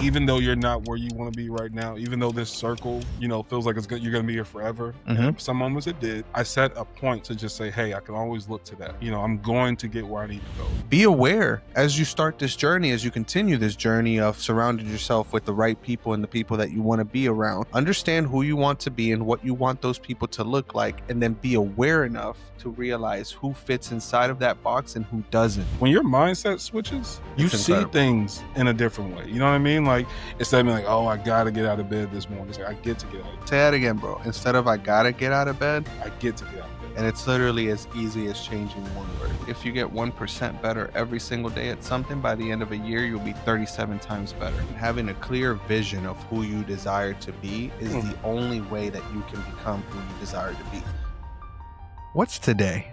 even though you're not where you want to be right now, even though this circle, feels like it's good, you're going to be here forever. And Mhm. at some moments it did. I set a point to just say, hey, I can always look to that. I'm going to get where I need to go. Be aware as you start this journey, as you continue this journey of surrounding yourself with the right people and the people that you want to be around. Understand who you want to be and what you want those people to look like, and then be aware enough to realize who fits inside of that box and who doesn't. When your mindset switches, you It's see incredible. things in a different way. You know what I mean? Like, instead of being like, oh, I got to get out of bed this morning, it's like, I get to get out of bed. Say that again, bro. Instead of I gotta get out of bed, I get to get out of bed. and it's literally as easy as changing one word. If you get 1% better every single day at something, by the end of a year, you'll be 37 times better. Having a clear vision of who you desire to be is the only way that you can become who you desire to be. What's today?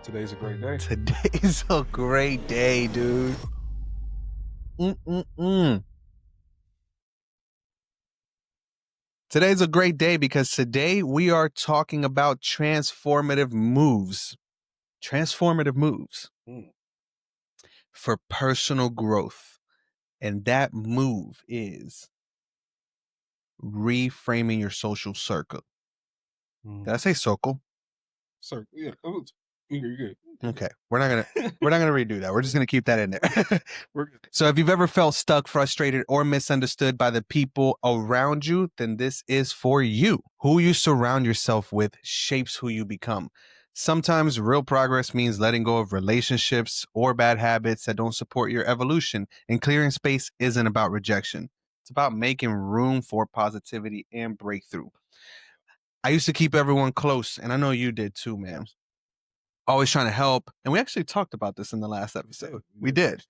Today's a great day. Today's a great day, dude. Today's a great day because today we are talking about transformative moves. Transformative moves for personal growth. And that move is reframing your social circle. Did I say circle? Sir, yeah, you're good. Okay. We're not gonna redo that. We're just gonna keep that in there. We're good. So if you've ever felt stuck, frustrated, or misunderstood by the people around you, then this is for you. Who you surround yourself with shapes who you become. Sometimes real progress means letting go of relationships or bad habits that don't support your evolution, and clearing space isn't about rejection. It's about making room for positivity and breakthrough. I used to keep everyone close, and I know you did too, man. Always trying to help. And we actually talked about this in the last episode. We did.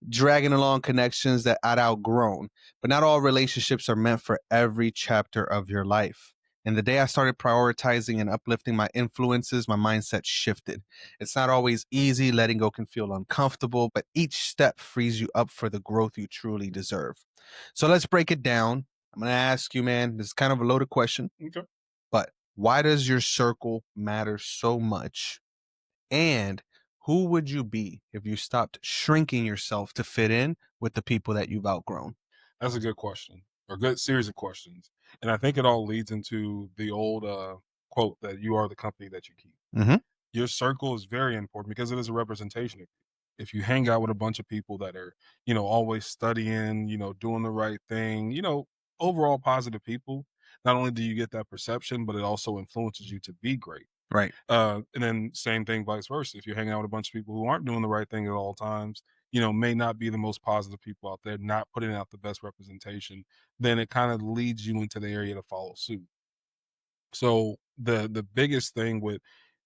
Dragging along connections that I'd outgrown. But not all relationships are meant for every chapter of your life. And the day I started prioritizing and uplifting my influences, my mindset shifted. It's not always easy. Letting go can feel uncomfortable, but each step frees you up for the growth you truly deserve. So let's break it down. I'm going to ask you, man, this is kind of a loaded question, Okay. but why does your circle matter so much? And who would you be if you stopped shrinking yourself to fit in with the people that you've outgrown? That's a good question, or good series of questions. And I think it all leads into the old quote that you are the company that you keep. Mm-hmm. Your circle is very important because it is a representation of you. If you hang out with a bunch of people that are, always studying, doing the right thing, overall positive people, not only do you get that perception, but it also influences you to be great. Right. And then same thing vice versa. If you're hanging out with a bunch of people who aren't doing the right thing at all times, may not be the most positive people out there, not putting out the best representation, then it kind of leads you into the area to follow suit. So the biggest thing with,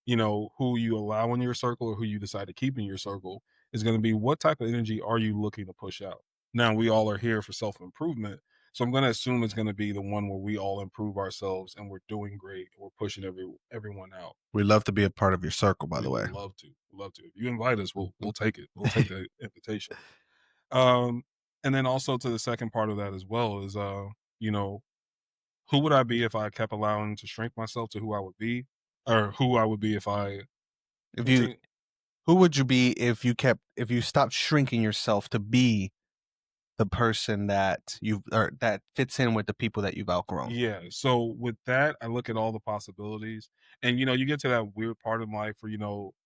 who you allow in your circle or who you decide to keep in your circle is going to be what type of energy are you looking to push out. Now we all are here for self-improvement. So I'm going to assume it's going to be the one where we all improve ourselves and we're doing great. We're pushing everyone out. We'd love to be a part of your circle, by We the way. would love to. Love to. If you invite us, we'll take it. We'll take the invitation. Um, and then also to the second part of that as well is you know, who would I be if I kept allowing to shrink myself to who I would be? Or who I would be if I If you continue. Who would you be if you stopped shrinking yourself to be the person that you've or that fits in with the people that you've outgrown? Yeah. So with that, I look at all the possibilities. And you get to that weird part of life where,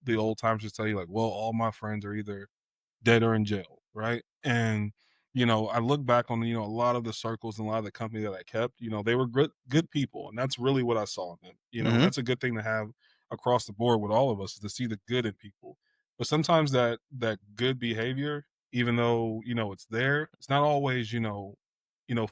the old times just tell you like, well, all my friends are either dead or in jail, right? And I look back on a lot of the circles and a lot of the company that I kept. They were good people, and that's really what I saw in them. Mm-hmm. That's a good thing to have across the board with all of us is to see the good in people. But sometimes that good behavior, even though it's there, it's not always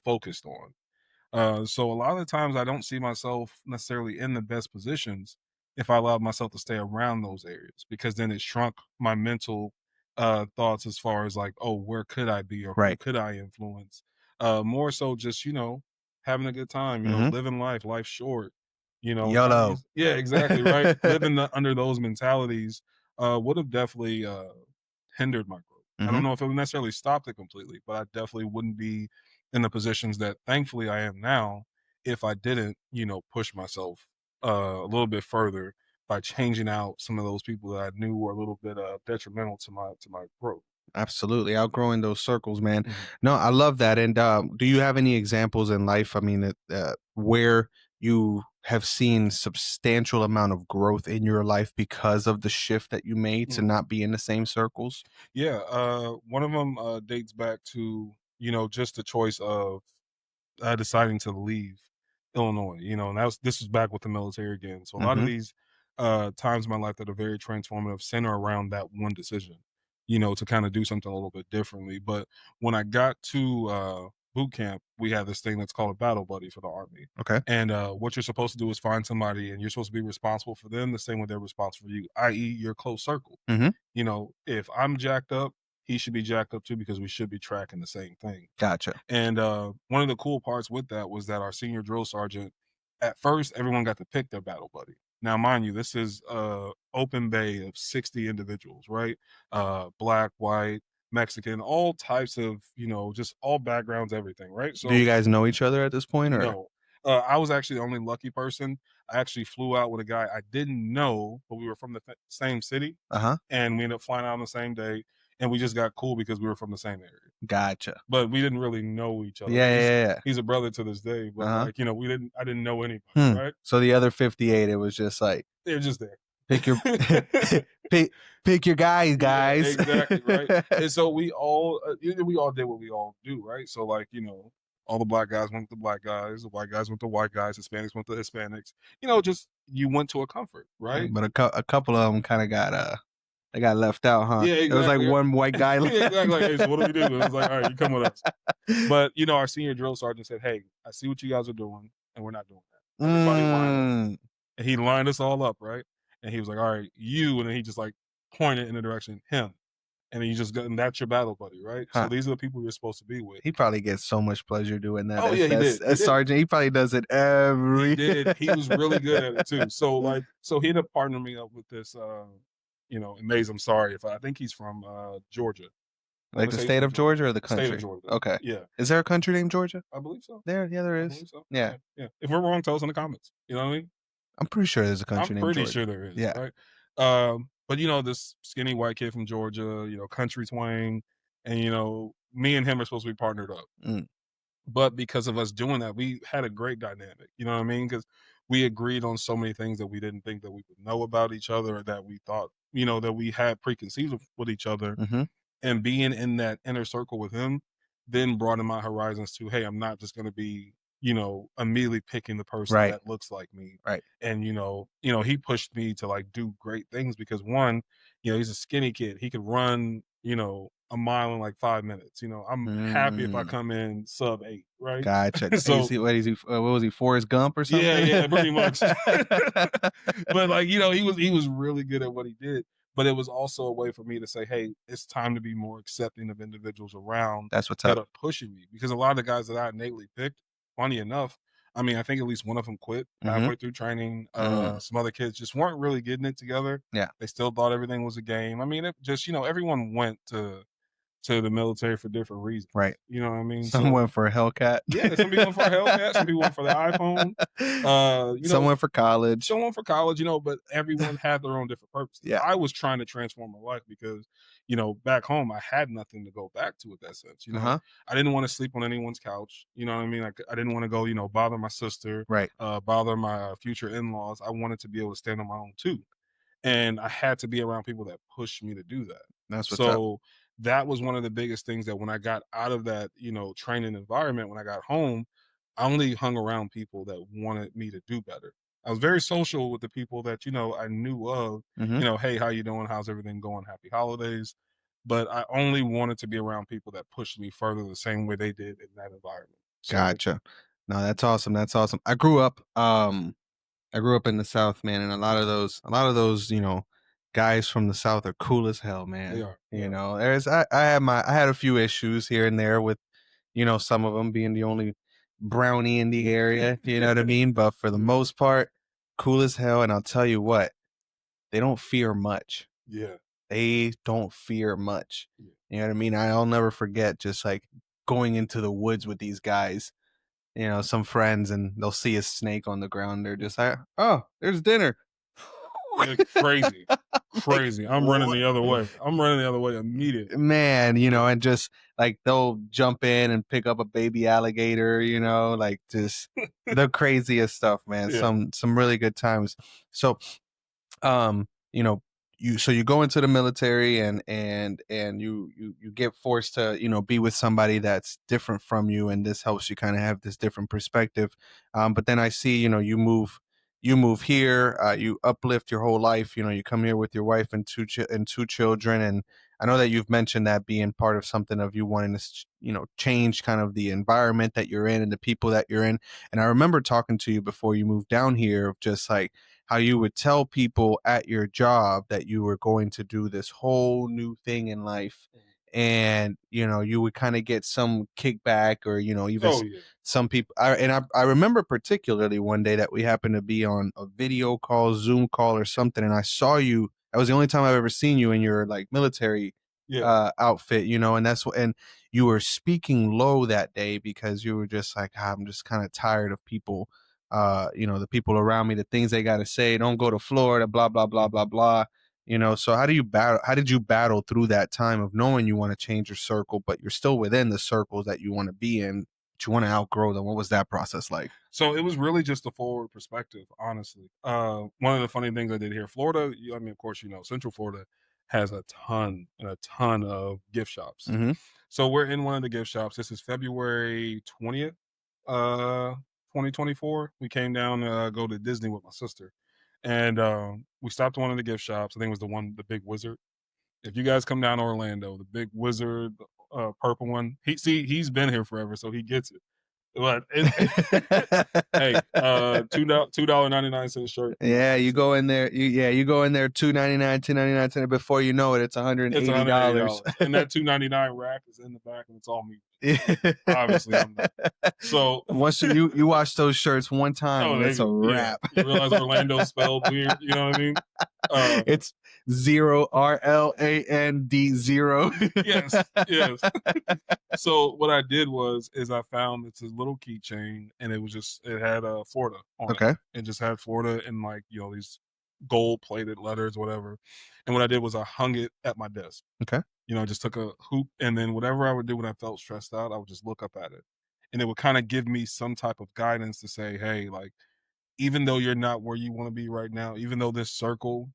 focused on. So a lot of the times I don't see myself necessarily in the best positions if I allowed myself to stay around those areas because then it shrunk my mental thoughts as far as like, oh, where could I be or who Right. could I influence? More so just, having a good time, Mm-hmm. living life, life's short, not YOLO. use yeah, exactly, right. Living under those mentalities would have definitely hindered my growth. I Mm-hmm. don't know if it would necessarily stop it completely, but I definitely wouldn't be in the positions that thankfully I am now if I didn't, push myself a little bit further by changing out some of those people that I knew were a little bit detrimental to my growth. Absolutely, outgrowing those circles, man. Mhm. No, I love that. And do you have any examples in life? I mean, where you have seen substantial amount of growth in your life because of the shift that you made to Mhm. not be in the same circles? Yeah, one of them dates back to, just the choice of deciding to leave Illinois, and this was back with the military again. So a lot of Hmm. these times in my life that are very transformative center around that one decision, to kind of do something a little bit differently. But when I got to boot camp, we had this thing that's called a battle buddy for the Army. Okay. And what you're supposed to do is find somebody and you're supposed to be responsible for them the same way they're responsible for you, i.e., your close circle. Hmm. If I'm jacked up, he should be jacked up too because we should be tracking the same thing. Gotcha. And one of the cool parts with that was that our senior drill sergeant, at first, everyone got to pick their battle buddy. Now, mind you, this is open bay of 60 individuals, right? Black, white, Mexican, all types of, just all backgrounds, everything, right? Do So, you guys know each other at this point, or? no, I was actually the only lucky person. I actually flew out with a guy I didn't know, but we were from the same city, Uh huh. and we ended up flying out on the same day, and we just got cool because we were from the same area, Gotcha. but we didn't really know each other. I Yeah, mean, yeah, yeah. he's a brother to this day, Uh but, huh. like, I didn't know anybody, Hmm. right? So the other 58, it was just like They're just there. pick your pick pick your guys, Yeah, guys. exactly, right? And so we all did what we all do, right? So, like, all the black guys went with the black guys, the white guys went to white guys, Hispanics went to Hispanics. Just you went to a comfort, right? But a couple of them kind of got they got left out, huh? Yeah, It was like exactly. one white guy Yeah, left. exactly. Like, hey, so what do we do? And it was like, all right, you come with us. But our senior drill sergeant said, "Hey, I see what you guys are doing, and we're not doing that. Everybody line up." Mm, And he lined us all up, right? And he was like, "All right, you," and then he just like pointed in the direction him, and then you just go, and that's your battle buddy, right? So huh. these are the people you're supposed to be with. He probably gets so much pleasure doing that Oh yeah, he did. He as did. sergeant. He probably does it He every did. He was really good at it too. So he ended up partnering me up with this, amazing. I'm sorry if I think he's from Georgia. I like want to the say he's state from of Georgia. Georgia or the State of country. Georgia. Okay. Yeah, Is there a country named Georgia? I believe so. Yeah, there I is. believe so. Yeah. Yeah, yeah. If we're wrong, tell us in the comments. You know what I mean? I'm pretty sure there's a I'm country named pretty Georgia. sure there is, Yeah. right? But this skinny white kid from Georgia, country twang, and me and him are supposed to be partnered up. Mm, But because of us doing that, we had a great dynamic. You know what I mean? Because we agreed on so many things that we didn't think that we would know about each other, or that we thought, that we had preconceived with each other, mhm. and being in that inner circle with him then broadened my horizons to, hey, I'm not just going to be immediately picking the person Right. that looks like me. Right. And he pushed me to like do great things because one, he's a skinny kid, he could run a mile in like 5 minutes. I'm happy if I Mm, come in sub 8, right? gotcha. Is So he what is he what was he, Forrest Gump or yeah, something? yeah, pretty much. But like, he was really good at what he did. But it was also a way for me to say, hey, it's time to be more accepting of individuals around That's what's that up. are pushing me. Because a lot of the guys that I innately picked, funny enough, I mean, I think at least one of them quit Mhm. halfway through training. Mm, Some other kids just weren't really getting it together. yeah. They still thought everything was a game. I mean, it just, everyone went to the military for different reasons. Right. You know what I mean? Some So went for a Hellcat. yeah, some people went for a Hellcat, some people went for the iPhone. Uh, you Some know, went for college. Someone for college, but everyone had their own different purposes. Yeah. I was trying to transform my life because, back home I had nothing to go back to in that sense. Uh-huh. I didn't want to sleep on anyone's couch. You know what I mean? Like I didn't want to go, bother my sister, Right. bother my future in-laws. I wanted to be able to stand on my own too. And I had to be around people that pushed me to do that. That's what's up. So that was one of the biggest things that when I got out of that, training environment, when I got home, I only hung around people that wanted me to do better. I was very social with the people that, I knew of, Mhm. hey, how you doing? How's everything going? Happy holidays. But I only wanted to be around people that pushed me further the same way they did in that environment. So Gotcha. No, that's awesome. That's awesome. I grew up in the South, man, and a lot of those, guys from the South are cool as hell, they man. are. They are. I had a few issues here and there with, some of them being the only brownie in the area, you know what I mean? But for the Mhm. most part, cool as hell. And I'll tell you what, they don't fear much. Yeah. They don't fear much. Yeah. You know what I mean? I'll never forget just like going into the woods with these guys, some friends, and they'll see a snake on the ground. They're just like, oh, there's dinner. Crazy. Like, Crazy. I'm running what? the other way. I'm running the other way immediately. Man, and just like they'll jump in and pick up a baby alligator, like just the craziest stuff, man. Yeah. Some really good times. So um you know you go into the military and you get forced to be with somebody that's different from you, and this helps you kind of have this different perspective. But then I see you move here, you uplift your whole life, you come here with your wife and two children, and I know that you've mentioned that being part of something of you wanting to change kind of the environment that you're in and the people that you're in. And I remember talking to you before you moved down here of just like how you would tell people at your job that you were going to do this whole new thing in life, and you would kind of get some kickback, or even Oh yeah. some people. I remember particularly one day that we happened to be on a video call, Zoom call or something, and I saw you. That was the only time I've ever seen you in your like military Yeah. outfit, and that's what. And you were speaking low that day because you were just like, "Ah, I'm just kind of tired of people, the people around me, the things they got to say. Don't go to Florida, blah blah blah blah blah." So how did you battle through that time of knowing you want to change your circle, but you're still within the circles that you want to be in, but you want to outgrow them? What was that process like? So it was really just a forward perspective, honestly. One of the funny things I did here, Florida, I mean, of course, Central Florida has a ton and a ton of gift shops. Mm-hmm. So we're in one of the gift shops. This is February 20th, 2024. We came down to go to Disney with my sister. And we stopped at one of the gift shops. I think it was the Big Wizard. If you guys come down to Orlando, the Big Wizard, purple one, he's been here forever, so he gets it. But hey, $2.99 shirt. Yeah, you go in there. You go in there, 2.99, 2.99, and before you know it, it's It's $180. $180, and that 2.99 rack is in the back, and it's all me. So obviously, I'm not. So Once you watch those shirts one time, oh, and it's a yeah, wrap. you realize Orlando spelled weird. You know what I mean? Uh, It's zero RLAND 0. yes, yes. So what I did is I found it's a little keychain, and it had Florida on it. Okay. It just had Florida in like these gold plated letters, whatever. And what I did was I hung it at my desk. Okay. I just took a hoop, and then whatever I would do when I felt stressed out, I would just look up at it, and it would kind of give me some type of guidance to say, hey, like even though you're not where you want to be right now, even though this circle,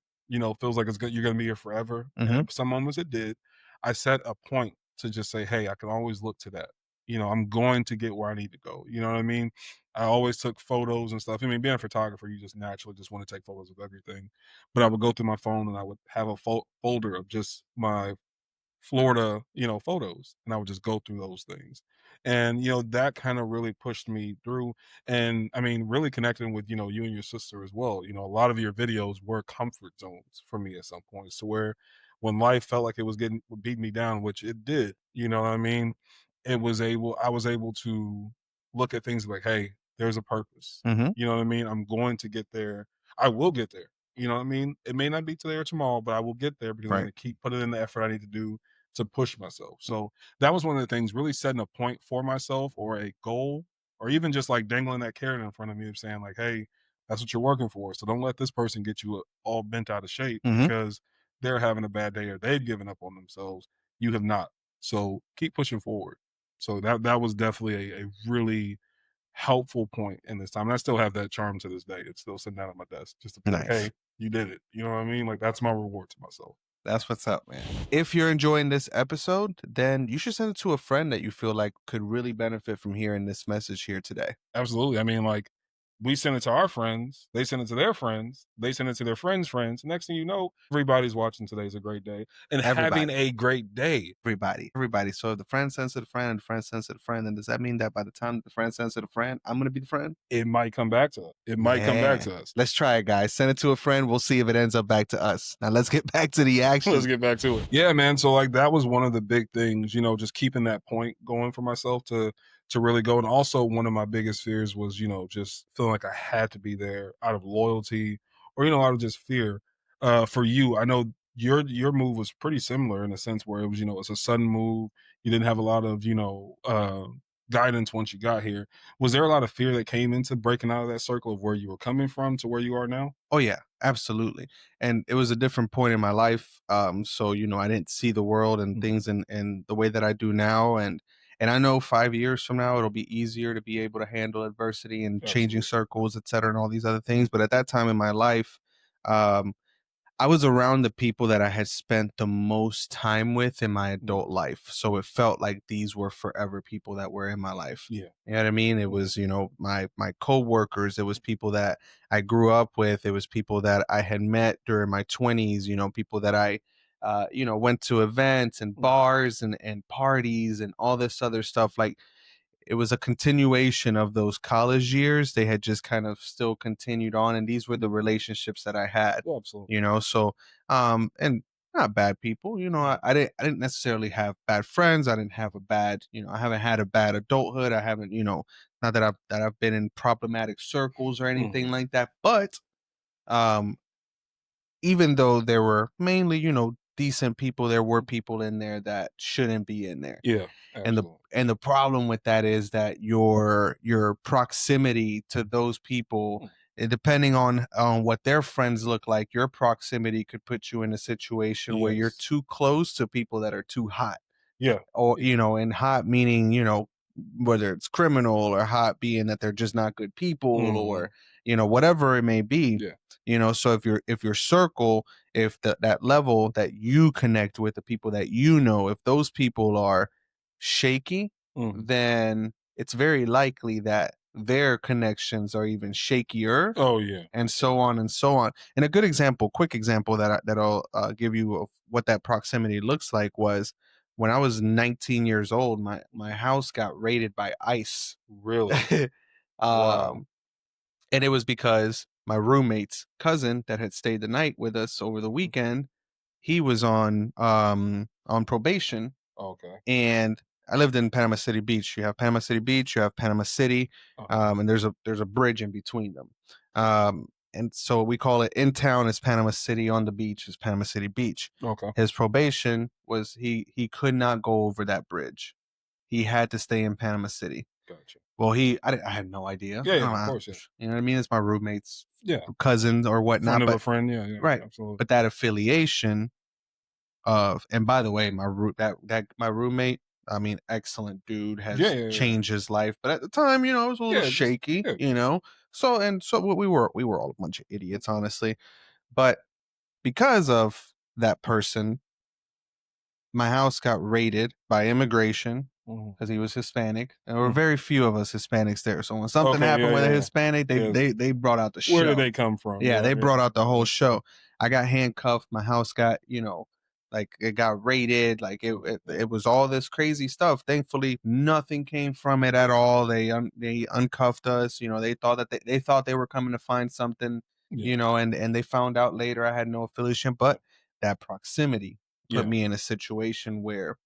feels like you're going to be here forever, and Mm-hmm. at some moments it did, I set a point to just say, hey, I can always look to that. I'm going to get where I need to go. You know what I mean? I always took photos and stuff. I mean, being a photographer, you just naturally just want to take photos of everything. But I would go through my phone and I would have a folder of just my Florida, photos, and I would just go through those things. And, that kind of really pushed me through. And I mean, really connecting with, you and your sister as well. A lot of your videos were comfort zones for me at some points to where when life felt like it was getting beating me down, which it did, you know what I mean? I was able to look at things like, hey, there's a purpose. Mm-hmm. You know what I mean? I'm going to get there. I will get there. You know what I mean? It may not be today or tomorrow, but I will get there because I'm Right. going to keep putting in the effort I need to do to push myself. So that was one of the things, really setting a point for myself or a goal, or even just like dangling that carrot in front of me of saying like, hey, that's what you're working for. So don't let this person get you all bent out of shape Mm-hmm. because they're having a bad day or they've given up on themselves. You have not. So keep pushing forward. So that was definitely a really helpful point in this time. And I still have that charm to this day. It's still sitting down at my desk just to be like, Nice. hey, you did it. You know what I mean? Like that's my reward to myself. That's what's up, man. If you're enjoying this episode, then you should send it to a friend that you feel like could really benefit from hearing this message here today. Absolutely. I mean, like, we send it to our friends, they send it to their friends, they send it to their friends' friends. Next thing you know, everybody's watching Today's a Great Day and having Everybody. a great day. Everybody. So if the friend sends to the friend and the friend sends to the friend, then does that mean that by the time the friend sends to the friend, I'm gonna be the friend? It might come back to us. It might come back Yeah. to us. Let's try it, guys. Send it to a friend. We'll see if it ends up back to us. Now let's get back to the Let's action. get back to it. Yeah, man. So like that was one of the big things, just keeping that point going for myself to really go. And also one of my biggest fears was, just feeling like I had to be there out of loyalty or, out of just fear. For you, I know your move was pretty similar in a sense where it was, it's a sudden move. You didn't have a lot of, guidance once you got here. Was there a lot of fear that came into breaking out of that circle of where you were coming from to where you are now? Oh yeah, absolutely. And it was a different point in my life. So I didn't see the world and Mhm. things in the way that I do now. And I know 5 years from now it'll be easier to be able to handle adversity and changing Absolutely. circles, et cetera, and all these other things. Mhm. But at that time in my life, um, I was around the people that I had spent the most time with in my Mhm. adult life. So it felt like these were forever people that were in my life. Yeah. You know what I mean? It Mhm. was, my coworkers, it was people that I grew up with, it was people that I had met during my 20s, people that I went to events and Mhm. bars and parties and all this other stuff. Like it was a continuation of those college years. They had just kind of still continued on, and these were the Mhm. relationships that I had, Yeah, absolutely. so and not bad people, Mhm. I didn't necessarily have bad friends. I didn't have a bad, I haven't had a bad adulthood. I haven't, not that I've been in problematic circles or Mhm. anything like that. But um even though there were mainly, decent people, there were people in there that shouldn't be in there. Yeah, And the absolutely. and the problem with that is that your proximity to those people, Mm. depending on what their friends look like, your proximity could put you in a situation where you're Yes. too close to people that are too hot. Yeah. Or, Yeah. and hot meaning, whether it's criminal, or hot being that they're just not good people, or, Mhm. whatever it may be. Yeah. So if your circle, if that level that you connect with, the people that if those people are shaky, Mhm. then it's very likely that their connections are even shakier, Oh, yeah. and Yeah. so on and so on. And a good example, quick example that'll give you of what that proximity looks like was when I was 19 years old. My house got raided by ICE. Really? Wow. um, and it was because my roommate's cousin that had stayed the night with us over the Mm. weekend, he was on probation. Okay. And I lived in Panama City Beach. You have Panama City Beach, you have Panama City, Uh-huh. and there's a bridge in between them. And so we call it, in town is Panama City, on the beach is Panama City Beach. Okay. His probation was he could not go over that bridge. He had to stay in Panama City. Gotcha. Well, I had no idea. Yeah, I yeah, don't of know, course, yeah. you know what I mean? It's my roommate's Yeah. cousins or Friend whatnot, of a but friend. Yeah, yeah, right. absolutely. But that affiliation and by the way, my roommate, I mean, excellent dude, Yeah, has yeah, yeah. changed his life. But at the time, it was a little Yeah, just shaky, yeah. So we were all a bunch of idiots, honestly. But because of that person, my house got raided by immigration Mhm. because he was Hispanic. There were Mhm. very few of us Hispanics there. So when something Okay, yeah, happened with a yeah, yeah. Hispanic, they Yes. they they brought out the Where did show. they come from? Yeah, Yeah, they yeah, brought out the whole yeah. show. I got handcuffed. My house got, like it got raided. Like it, Mhm. it, Yeah, it was all this crazy stuff. Thankfully, nothing came from it at all. They uncuffed us. They thought that they thought they were coming to find something. yeah, And they found out later I had no affiliation. yeah, But that proximity put yeah, me in a situation where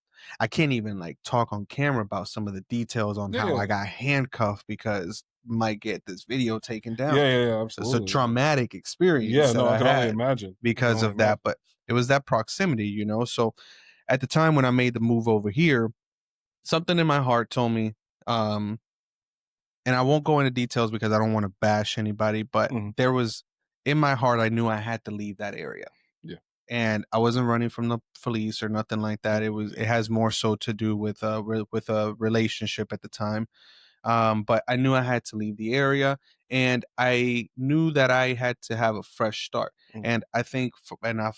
I can't even like talk on camera about some of the details on yeah, how I yeah, got handcuffed because might get this video taken yeah, down. yeah, yeah, It's a absolutely. traumatic experience Yeah, that no, I I can only had imagine. I can because only of that, imagine. but it was that proximity, So at the time when I made the move over here, something in my heart told me, um, and I won't go into details because I don't want to bash anybody, but Mhm. there was, in my heart, I knew I had to leave that area. Yeah. And I wasn't running from the police or nothing like that. Mhm. It has more so to do with with a relationship at the time. But I knew I had to leave the area, and I knew that I had to have a fresh start. Mhm. And I think,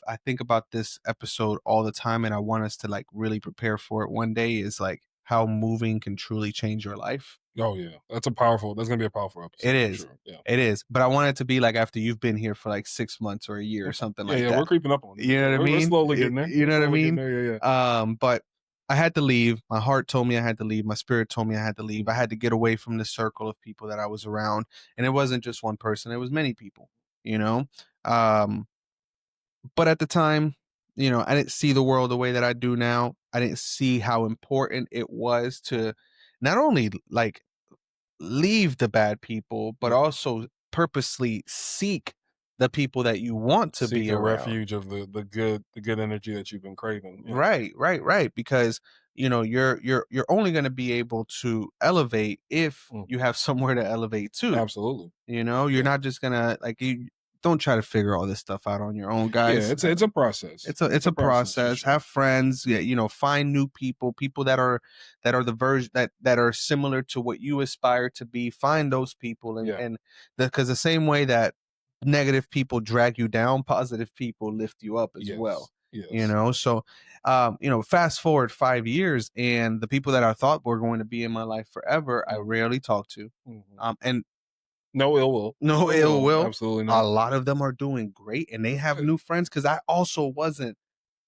I think about this episode all the time, and I want us to like really prepare for it one day. Is like how moving can truly change your life. Oh, yeah. That's gonna be a powerful It episode for is. sure. Yeah. It is. But I want it to be like after you've been here for like 6 months or a year or Okay. something Yeah, like yeah, we're that. creeping up on it. You know Yeah, what I we're mean? slowly getting there. You We're know what I slowly getting mean? there. Yeah, yeah. But I had to leave. My heart told me I had to leave. My spirit told me I had to leave. I Mhm. had to get away from the circle of people that I was around. And it wasn't just one person, it was many people, you know? Um, but at the time, I didn't see the world the way that I do now. I didn't see how important it was to not only like leave the bad people, but Yeah. also purposely seek the people that you want to Seek be a around. refuge of the good energy that you've been craving. Yeah. Right, right, right. Because, you're only going to be able to elevate if Mhm. you have somewhere to elevate to. Absolutely. You're Yeah. not just gonna like you don't try to figure all this stuff out on your own, Yeah, guys. it's a process. It's It's a a process for process. sure. Have friends, yeah, find new people, people that are the version that are similar to what you aspire to be. Find those people, Yeah. and because the same way that negative people drag you down, positive people lift you up as well. Yes. Yes. So fast forward 5 years, and the people that I thought were going to be in my life forever, I Mhm. rarely talk to. Mhm. And No ill will. no No ill ill will. will. Absolutely A not. lot of them are doing great and they have Good. new friends because I also wasn't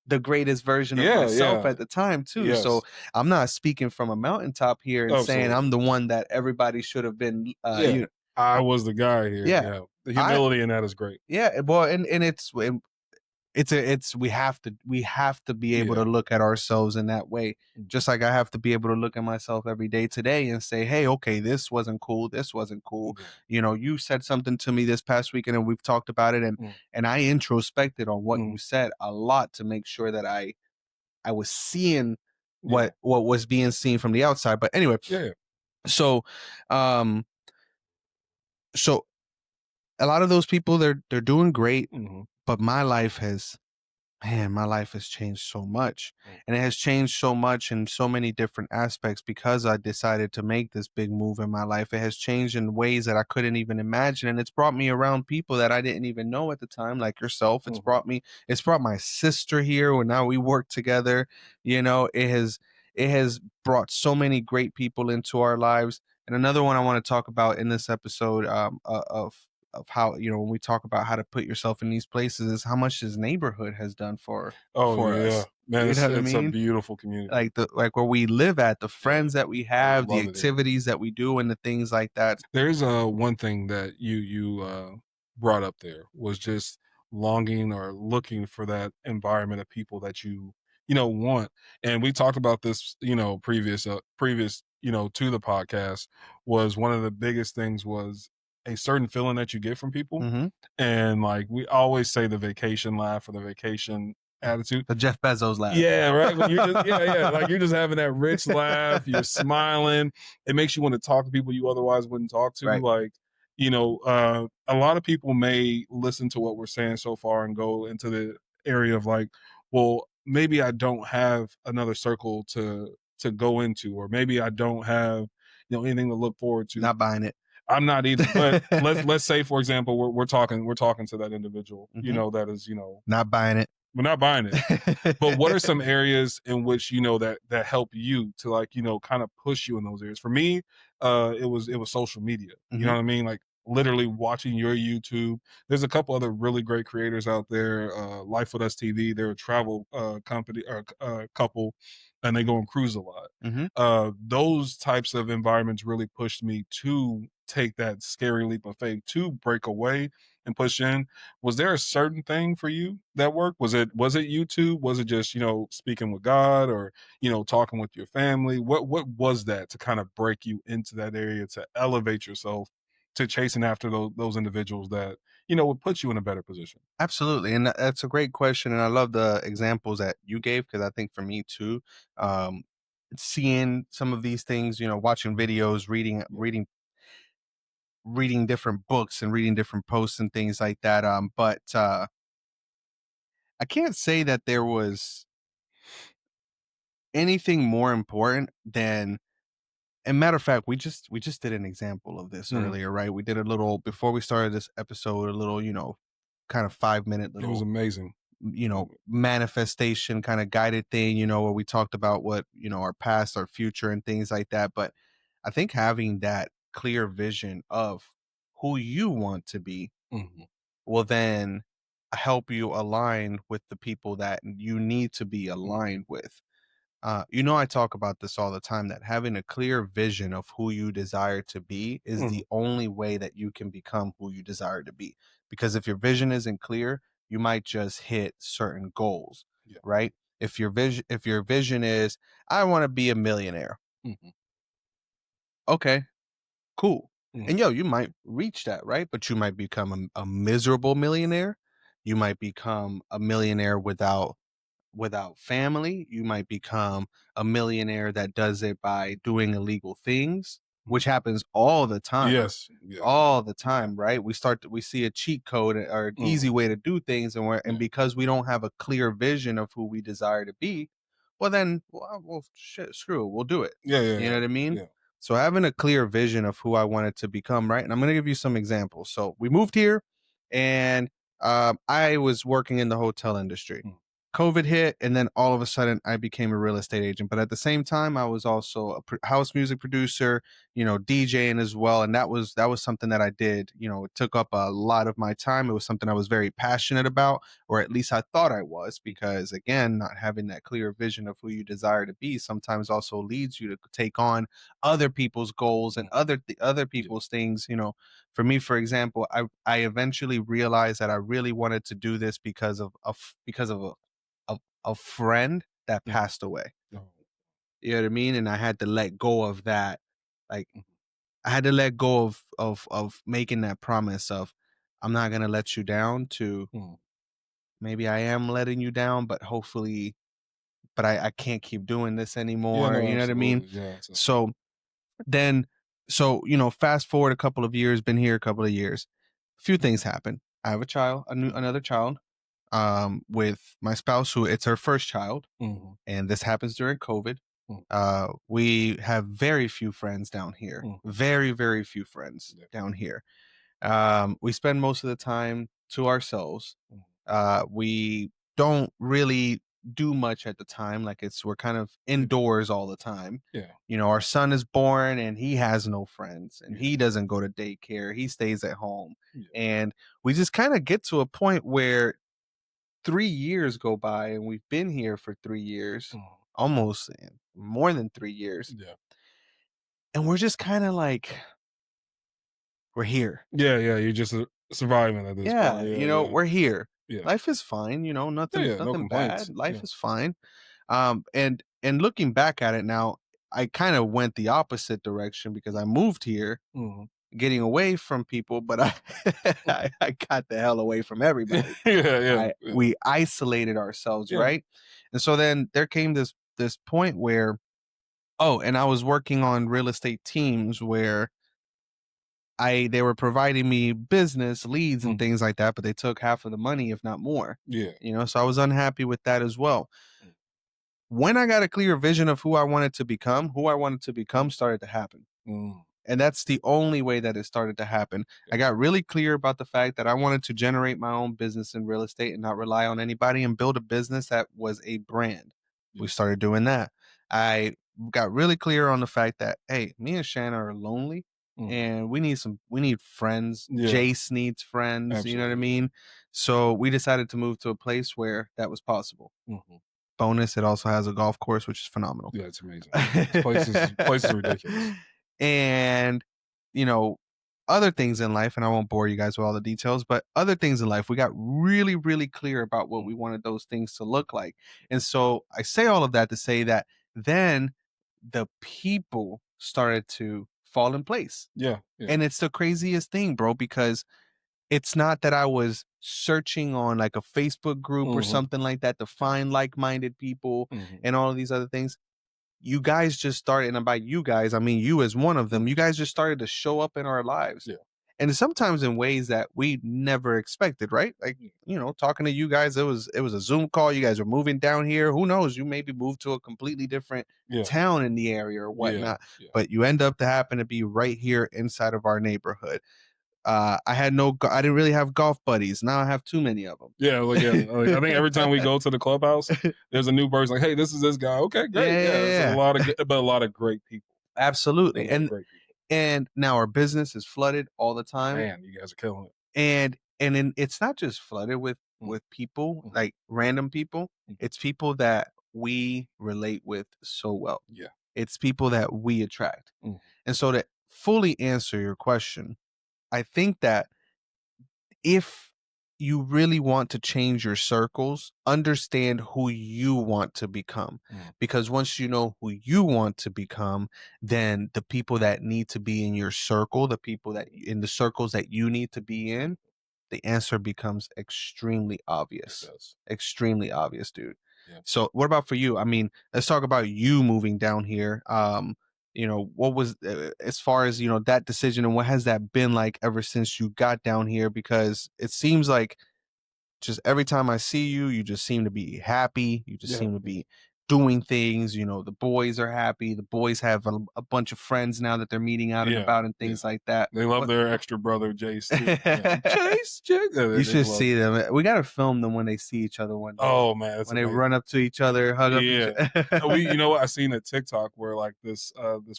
the greatest version of Yeah, myself yeah. at the time too. So Yes. I'm not speaking from a mountaintop here and saying I'm Absolutely. the one that everybody should have been. Yeah. I I, was the guy here. yeah, Yeah. The I humility in that is great. well, and it's we have to be able to Yeah. look at ourselves in that way, Mhm. just like I have to be able to look at myself every day today and say, hey, okay, this wasn't cool, this wasn't cool. Yeah. You said something to me this past weekend and we've talked about it, and Mm, I introspected on what mm. you said a lot to make sure that I was seeing Yeah. what was being seen from the outside. But anyway, Yeah. so um so a lot of those people, they're doing great, Mhm. but my life has changed so much. Mm. And it has changed so much in so many different aspects because I decided to make this big move in my life. It has changed in ways that I couldn't even imagine. And it's brought me around people that I didn't even know at the time, like yourself. Mhm. It's brought my sister here and now we work together. It has brought so many great people into our lives. And another one I want to talk about in this episode, of how, when we talk about how to put yourself in these places, is how much this neighborhood has done Oh, for yeah. us. Man, You know what I it's a mean? beautiful community. Like where we live at, the Yeah. friends that we I have, the love it here. activities that we do, and the things like that. There's one thing that you brought up there was just longing or looking for that environment of people that want. And we talked about this, previous, to the podcast, was one of the biggest things was a certain feeling that you get from people. Hmm. And like we always say the vacation laugh or the vacation attitude. The Jeff Bezos laugh. Yeah, right. When you're just yeah, like you're just having that rich laugh, you're smiling. It makes you want to talk to people you otherwise wouldn't talk to. Right. Like, a lot of people may listen to what we're saying so far and go into the area of like, well, maybe I don't have another circle to go into, or maybe I don't have, anything to look forward to. Not buying it. I'm not either. But let's say, for example, we're talking to that individual, Hmm. that is, Not buying it. we're not buying it, but what are some areas in which that help you to like kind of push you in those areas? For me, it was social media. You know Hmm. what I mean? Like literally watching your YouTube. There's a couple other really great creators out there. Life with Us TV. They're a travel company or couple, and they go and cruise a lot. Hmm. Those types of environments really pushed me to take that scary leap of faith to break away and push in. Was there a certain thing for you that worked? Was it YouTube? Was it just, speaking with God, or, talking with your family? What was that to kind of break you into that area to elevate yourself to chasing after those individuals that, would put you in a better position? Absolutely, and that's a great question, and I love the examples that you gave because I think for me too, um, seeing some of these things, watching videos, Yeah. reading different books and reading different posts and things like that. But I can't say that there was anything more important than. And matter of fact, we just did an example of this Mhm. earlier, right? We did a little before we started this episode, a little, kind of 5 minute It was little, amazing. manifestation kind of guided thing, where we talked about what, our past, our future, and things like that. But I think having that clear vision of who you want to be Mhm. will then help you align with the people that you need to be Mhm. aligned with. I talk about this all the time, that having a clear vision of who you desire to be is Mhm. the only way that you can become who you desire to be. Because if your vision isn't clear, you might just hit certain goals, Yeah. right? If your vision is, I want to be a millionaire. Mhm. Okay, cool. Mhm. And you might reach that, right? But you might become a miserable millionaire. You might become a millionaire without without family. You might become a millionaire that does it by doing illegal things, which happens Yes. Yeah. all the Yeah. time, right? We see a cheat code or an easy Mhm. way to do things, and Yeah. because we don't have a clear vision of who we desire to be, well then, well shit, screw it, we'll do it. Yeah, yeah, You know yeah. what I mean? Yeah. So having a clear vision of who I wanted to become, right? And I'm gonna give you some examples. So we moved here, and I was working in the hotel industry. Mm. COVID hit, and then all of a sudden, I became a real estate agent. But at the same time, I was also a house music producer, DJing as well. And that was something that I did. It took up a lot of my time. It was something I was very passionate about, or at least I thought I was, because again, not having that clear vision of who you desire to be sometimes also leads you to take on other people's goals and Mm. other Yeah. people's things. For me, for example, I eventually realized that I really wanted to do this because of a friend that Mm. passed away. Oh. You know what I mean? And I had to let go of that. Like, Mhm. I had to let go of making that promise of, I'm not gonna let you down, to Mm. maybe I am letting you down, but hopefully, but I can't keep doing this Yeah, anymore. no, You know what I mean? absolutely. Yeah, so So then, fast forward a couple of years, been here a couple of years. A few things happen. I have a child, another child, with my spouse, who it's her first child, mhm, and this happens during COVID. mm, We have very few friends down here, mm, very, very few friends yeah, down here. We spend most of the time to ourselves. mm, We don't really do much at the time. Like, we're kind of yeah, indoors all the time. yeah, Our son is born and he has no friends, and yeah, he doesn't go to daycare. He stays at home. yeah, And we just kind of get to a point where 3 years go by, and we've been here for 3 years, mhm, almost more than 3 years. yeah. And we're just kind of like, we're here. Yeah, yeah, you're just, surviving at this Yeah, point. Yeah, yeah, we're here. yeah. Life is fine, Yeah, nothing yeah, no nothing complaints. bad. Life Yeah, is fine. And looking back at it now, I kind of went the opposite direction because I moved here, mhm. getting away from people, but I I got the hell away from everybody. Yeah, yeah, I yeah, We isolated ourselves, yeah, right? And so then there came this point where, oh, and I was working on real estate teams where they were providing me business leads and mhm, things like that, but they took half of the money, if not more. yeah, So I was unhappy with that as well. mm, When I got a clear vision of who I wanted to mm, become started to happen. mm, And that's the only way that it started to happen. yeah, I got really clear about the fact that I wanted to generate my own business in real estate and not rely on anybody, and build a business that was a brand. yeah, We started doing that. I got really clear on the fact that, hey, me and Shanna are lonely, mm, and we need friends. yeah, Jace needs friends, you know what I absolutely, mean? So we decided to move to a place where that was possible. mhm. Bonus, it also has a golf course, which is phenomenal. Yeah, it's amazing. This place is ridiculous. And, you know, other things in life, and I won't bore you guys with all the details, but other things in life, we got really, really clear about what Mm, we wanted those things to look like. And so I say all of that to say that then the people started to fall in place. yeah, yeah, And it's the craziest thing, bro, because it's not that I was searching on like a Facebook group or mhm, something like that to yeah, find like-minded people mhm, and all of these other things. You guys just started, and by you guys, I mean you as one of them. mm, You guys just started to show up in our lives. yeah, And sometimes in ways that we never expected, right? Like, yeah, talking to you guys, it was a Zoom call. You guys are moving down here. Who knows? You maybe moved to a completely different yeah, town in the area or yeah, whatnot, yeah. but you end up to happen to be right here inside of our neighborhood. I didn't really have golf buddies. Now I have too many of Yeah, like, yeah, like, I think every time we go to the clubhouse, there's a new person like, "Hey, this is this guy." Okay, Yeah, great. yeah, Yeah, it's a yeah. lot of good but a lot of great people. A Absolutely. lot of And great people. and now our business is flooded all the time. Man, you guys are killing it. And then it's not just flooded Mm, with people, mhm, like random people. mhm. It's people that we relate with so well. Yeah. It's people that we attract. Mhm, And so, to fully answer your question, I think that if you really want to change your circles, understand who you want to become. mhm, Because once you know who you want to become, then the people that need to be in your circle, the people that in the circles that you need to be in, the answer becomes extremely it obvious. does. Extremely obvious, dude. Yeah. So what about for you? I mean, let's talk about you moving down here. What was as far as, that decision, and what has that been like ever since you got down here? Because it seems like just every time I see you, you just seem to be happy. You just Yeah. seem to Yeah. be doing things. The boys are happy. The boys have a bunch of friends now that they're meeting out and Yeah. about and Yeah. things like that. They love What their extra brother Jace too. Yeah. Jace. Yeah, You they should love see it. them. We gotta film them when they see each other one day. Oh man, it's When they amazing. run up to each other, hug up each Yeah. You know what? I seen a TikTok where like this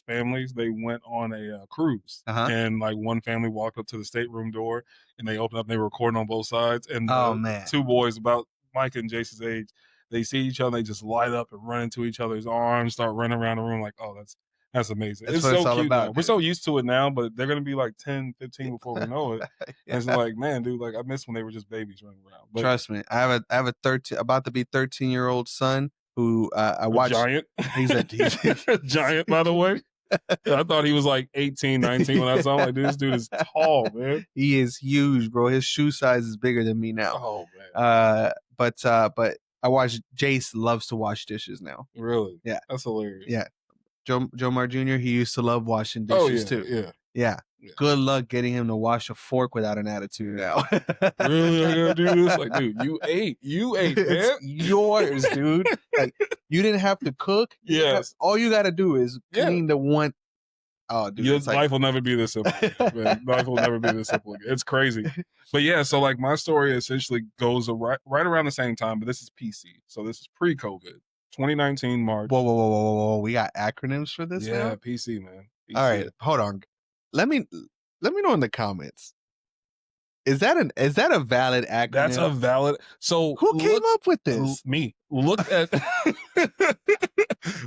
families, they went on a cruise, Uh-huh. and like one family walked up to the stateroom door and they opened up and they were recording on both sides, and Oh the man. two boys about Mike and Jace's age, they see each other, they just light up and run into each other's arms, start running around the room like, oh, that's amazing. That's It's what it's so all cute now. about, We're dude. so used to it now, but they're gonna be like 10, 15 before we know it. And it's Yeah. like, man, dude, like I miss when they were just babies running around. But Trust me. I have a 13 about to be 13-year-old son who I a watched. giant. He's A giant, by the way. Yeah, I thought he was like 18, 19 when I saw him. Like, dude, this dude is tall, man. He is huge, bro. His shoe size is bigger than me now. Oh man. But I watch Jace loves to wash dishes now. Really? Yeah. That's hilarious. Yeah. Jomar Jr., he used to love washing Oh dishes yeah, too. yeah. Yeah. Yeah. Good luck getting him to wash a fork without an attitude now. Really? I gotta do this? Like, dude, you ate, man. It's yours, dude. Like, you didn't have to cook. Yes. All you got to do is Yeah. clean the one. Oh, dude. Your It's like, life will never be this simple again, man. Life will never be this simple again. It's crazy. But yeah, so like my story essentially goes right around the same time, but this is PC. So this is pre-COVID. 2019 March. whoa. We got acronyms for this Yeah, now? PC, man. PC. All right. Hold on. Let me know in the comments. Is that a valid acronym? That's a valid. So who came up with this? Me. Look at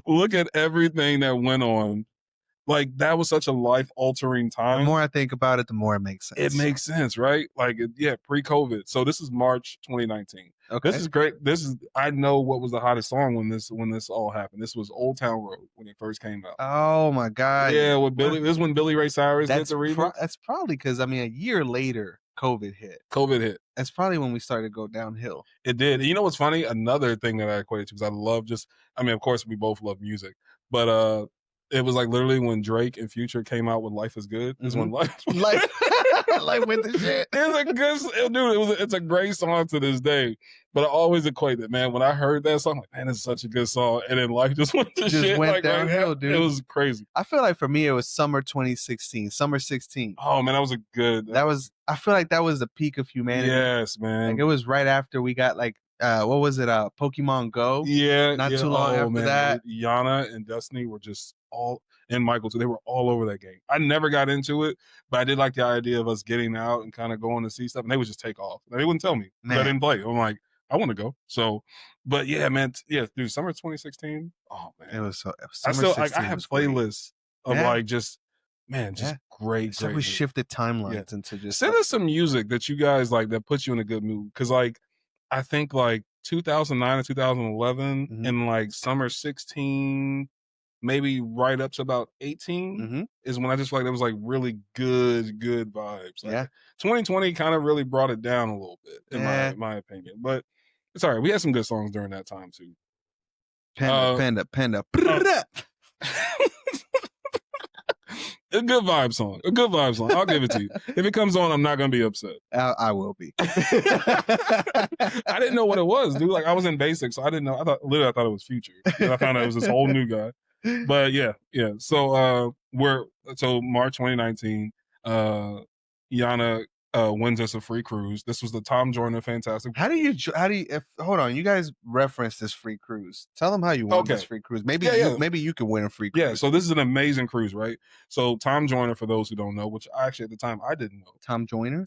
look at everything that went on. Like that was such a life altering time. The more I think about it, the more it makes sense. It makes sense, right? Like yeah, pre-COVID. So this is March 2019. Okay. This is great. I know what was the hottest song when this all happened. This was Old Town Road when it first came out. Oh my god. Yeah, with Billy. This is when Billy Ray Cyrus did the remix. That's probably because a year later, COVID hit. That's probably when we started to go downhill. It did. And you know what's funny? Another thing that I equated to, because I love of course we both love music, but it was like literally when Drake and Future came out with "Life Is Good." Is when life with the shit. It's a good dude. It's a great song to this day. But I always equate it, man. When I heard that song, I'm like, man, it's such a good song. And then life just went to shit. Went like, downhill, dude. It was crazy. I feel like for me, it was summer 2016, summer 16. Oh man, that was a good. I feel like that was the peak of humanity. Yes, man. Like it was right after we got like what was it? Pokemon Go. Yeah, not too long after that. Yana and Destiny were just and Michael too. They were all over that game. I never got into it, but I did like the idea of us getting out and kind of going to see stuff. And they would just take off. They wouldn't tell me. I didn't play. I'm like, I want to go. So, but yeah, man. Yeah, dude. Summer 2016. Oh man, it was so. I still I have playlists of like just great. So we shifted timelines into just send us some music that you guys like that puts you in a good mood. Because like I think like 2009 and 2011 and like summer 16. Maybe right up to about 18 is when I just feel like there was like really good vibes. Like 2020 kind of really brought it down a little bit in my opinion. But it's all right. We had some good songs during that time too. Panda. A good vibe song. I'll give it to you. If it comes on, I'm not gonna be upset. I will be. I didn't know what it was, dude. Like I was in basic, so I didn't know. I thought it was Future. And I found out it was this whole new guy. But yeah. So March 2019, Yana wins us a free cruise. This was the Tom Joyner Fantastic. Hold on, you guys reference this free cruise. Tell them how you won this free cruise. Maybe you can win a free cruise. Yeah, so this is an amazing cruise, right? So Tom Joyner, for those who don't know, which actually at the time I didn't know. Tom Joyner?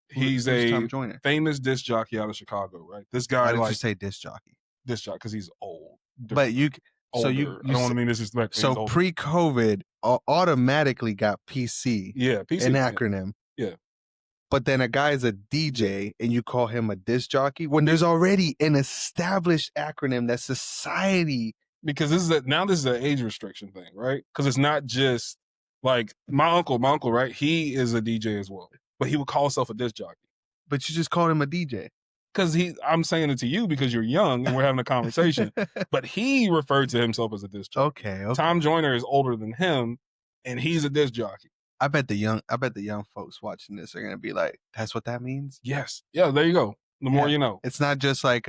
He's Tom Joyner? Famous disc jockey out of Chicago, right? This guy, why did you say disc jockey? Disc jockey, because he's old. But you... Older. So I don't want to mean disrespect. So pre-COVID automatically got PC. Yeah, PC. An acronym. Yeah. But then a guy's a DJ and you call him a disc jockey when there's already an established acronym that society. Because this is an age restriction thing, right? Because it's not just like my uncle, right? He is a DJ as well, but he would call himself a disc jockey. But you just called him a DJ. because I'm saying it to you because you're young and we're having a conversation, but he referred to himself as a disc jockey. Okay, okay. Tom Joyner is older than him, and he's a disc jockey. I bet the young folks watching this are gonna be like, "That's what that means." Yes, yeah. There you go. The more Yeah, you know. it's not just like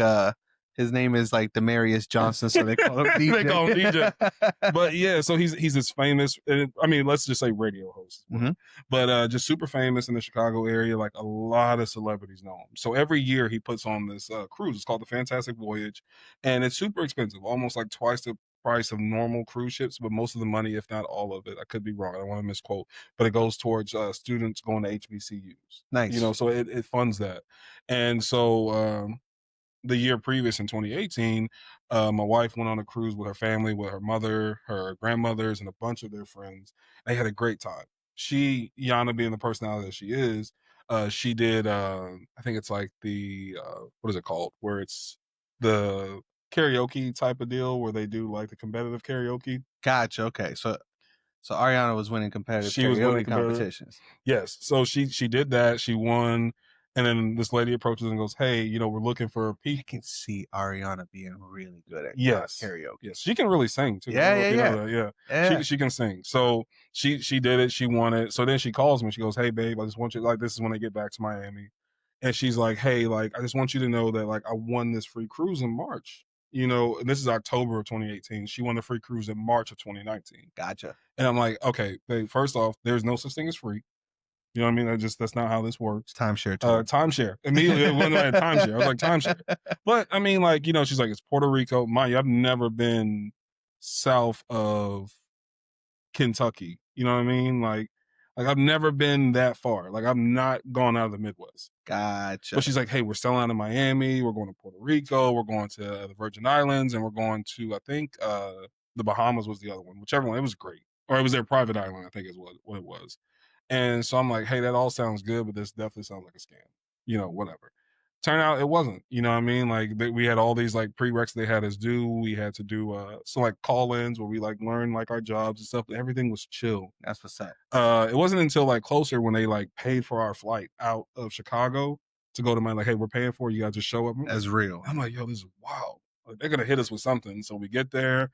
his name is like Demarius Johnson, so they call him They call him DJ. DJ. But yeah, so he's this famous. I mean, let's just say radio host, Mhm. but just super famous in the Chicago area. Like a lot of celebrities know him. So every year he puts on this cruise. It's called the Fantastic Voyage, and it's super expensive, almost like twice the price of normal cruise ships. But most of the money, if not all of it, I could be wrong. I don't want to misquote, but it goes towards students going to HBCUs. You know, Nice. so it funds that, and so. The year previous in 2018, my wife went on a cruise with her family, with her mother, her grandmothers, and a bunch of their friends. They had a great time. She, Yana, being the personality that she is, she did. I think it's like the what is it called? Where it's the karaoke type of deal where they do like the competitive karaoke. Gotcha. Okay, so Ariana was winning competitive She was winning karaoke competitive. competitions. Yes. So she did that. She won. And then this lady approaches and goes, "Hey, we're looking for I people." can see Ariana being really good at Yes. karaoke. Yes. She can really sing too. I Yeah, don't know yeah, if you yeah, know that. Yeah. yeah. She can sing. So she did it. She won it. So then she calls me. She goes, "Hey babe, I just want you, like, this is when I get back to Miami." And she's like, "Hey, like, I just want you to know that like I won this free cruise in March. And this is October of 2018. She won the free cruise in March of 2019." Gotcha. And I'm like, "Okay, babe, first off, there's no such thing as free. You know what I mean? That's not how this works. Timeshare tour. Timeshare. Immediately it went like timeshare. I was like, timeshare. But I mean, like, she's like, it's Puerto Rico. Mind you, I've never been south of Kentucky. You know what I mean? Like I've never been that far. Like I've not gone out of the Midwest. But Gotcha. she's like, hey, we're selling out of Miami. We're going to Puerto Rico. We're going to the Virgin Islands, and we're going to, I think, the Bahamas was the other one. Whichever one. It was great. Or it was their private island, I think is what it was. And so I'm like, hey, that all sounds good, but this definitely sounds like a scam. Whatever. Turn out it wasn't. You know what I mean? Like we had all these like prereqs they had us do. We had to do so like call-ins where we like learn like our jobs and stuff. Everything was chill. That's what's up. It wasn't until like closer when they like paid for our flight out of Chicago to go to Miami. Like, hey, we're paying for it. You guys just show up. That's real. I'm like, yo, this is wild. Like, they're gonna hit us with something. So we get there.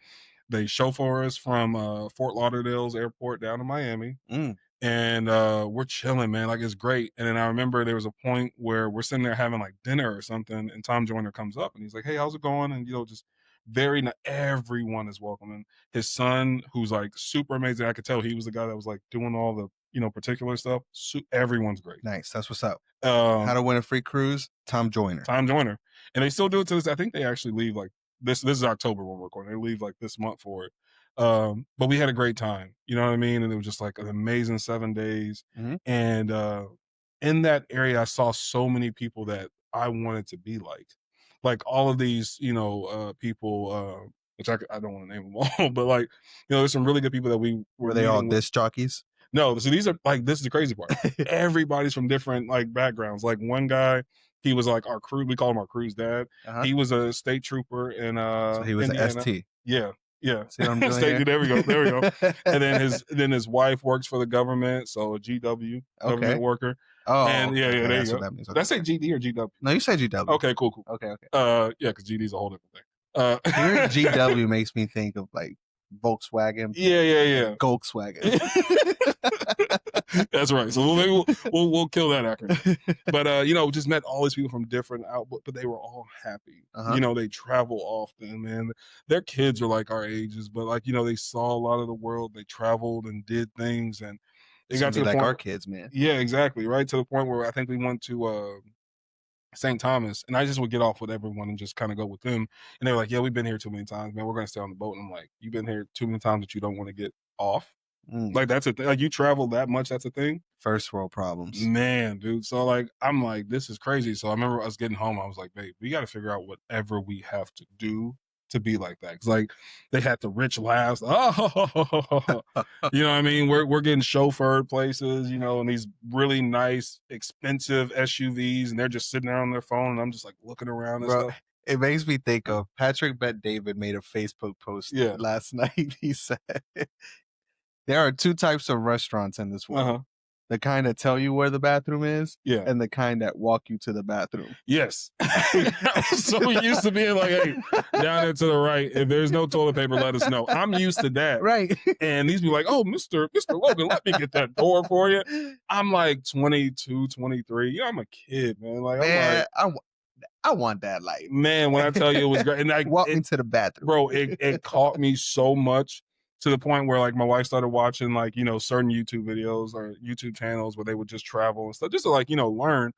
They chauffeur us from Fort Lauderdale's airport down to Miami. Mm. And we're chilling, man. Like it's great. And then I remember there was a point where we're sitting there having like dinner or something, and Tom Joyner comes up and he's like, "Hey, how's it going?" And just everyone is welcome. And his son, who's like super amazing, I could tell he was the guy that was like doing all the particular stuff. Everyone's great. Nice. That's what's up. Um, How to win a free cruise? Tom Joyner. Tom Joyner, and they still do it to this. I think they actually leave like this. This is October when we're recording. They leave like this month for it. But we had a great time. You know what I mean? And it was just like an amazing 7 days. Mhm. And in that area, I saw so many people that I wanted to be like all of these, people. Which I don't want to name them all, but like, there's some really good people that we were Were they all meeting with. disc jockeys? No, so these are like this is the crazy part. Everybody's from different like backgrounds. Like one guy, he was like our crew. We call him our crew's dad. Uh-huh. He was a state trooper in So he was an Indiana. ST. Yeah, yeah. See what I'm doing State. here? There we go. There we go. And then his wife works for the government, so a GW Okay. government worker. Oh, And yeah, okay, yeah. okay, There you that's what go. that means. Did I Okay, say okay. GD or GW? No, you say GW. Okay, cool, cool. Okay, okay. Yeah, because GD is a whole different thing. Hearing GW makes me think of like Volkswagen, Yeah, yeah, yeah. Volkswagen. That's right. So maybe we'll kill that acronym. But just met all these people from different output, but they were all happy. Uh-huh. They travel often, and their kids are like our ages, but like they saw a lot of the world. They traveled and did things, and it It's got gonna to be the like point. our kids, man. Yeah, exactly. Right to the point where I think we went to St. Thomas, and I just would get off with everyone and just kind of go with them. And they were like, "Yeah, we've been here too many times, man. We're gonna stay on the boat." And I'm like, "You've been here too many times that you don't want to get off." Mm. Like that's a thing. Like you travel that much, that's a thing. First world problems. Man, dude. So like I'm like, this is crazy. So I remember us getting home. I was like, babe, we got to figure out whatever we have to do to be like that. Cause like they had the rich laughs. Oh, you know what I mean? We're getting chauffeured places, and these really nice, expensive SUVs, and they're just sitting there on their phone, and I'm just like looking around and Bro, stuff. it makes me think of Patrick Bet David made a Facebook post Yeah. last night. He said there are two types of restaurants in this world. Uh-huh. The kind that tell you where the bathroom is Yeah. and the kind that walk you to the bathroom. Yes. I'm so used to being like, hey, down there to the right, if there's no toilet paper, let us know. I'm used to that. Right. And these be like, oh, Mr. Logan, let me get that door for you. I'm like 22, 23. Yeah, I'm a kid, man. Like, I'm like, Man, I want that life. man, when I tell you it was great. And like Walk me it, to the bathroom. bro, it caught me so much to the point where like my wife started watching like, certain YouTube videos or YouTube channels where they would just travel and stuff, just to like, learn.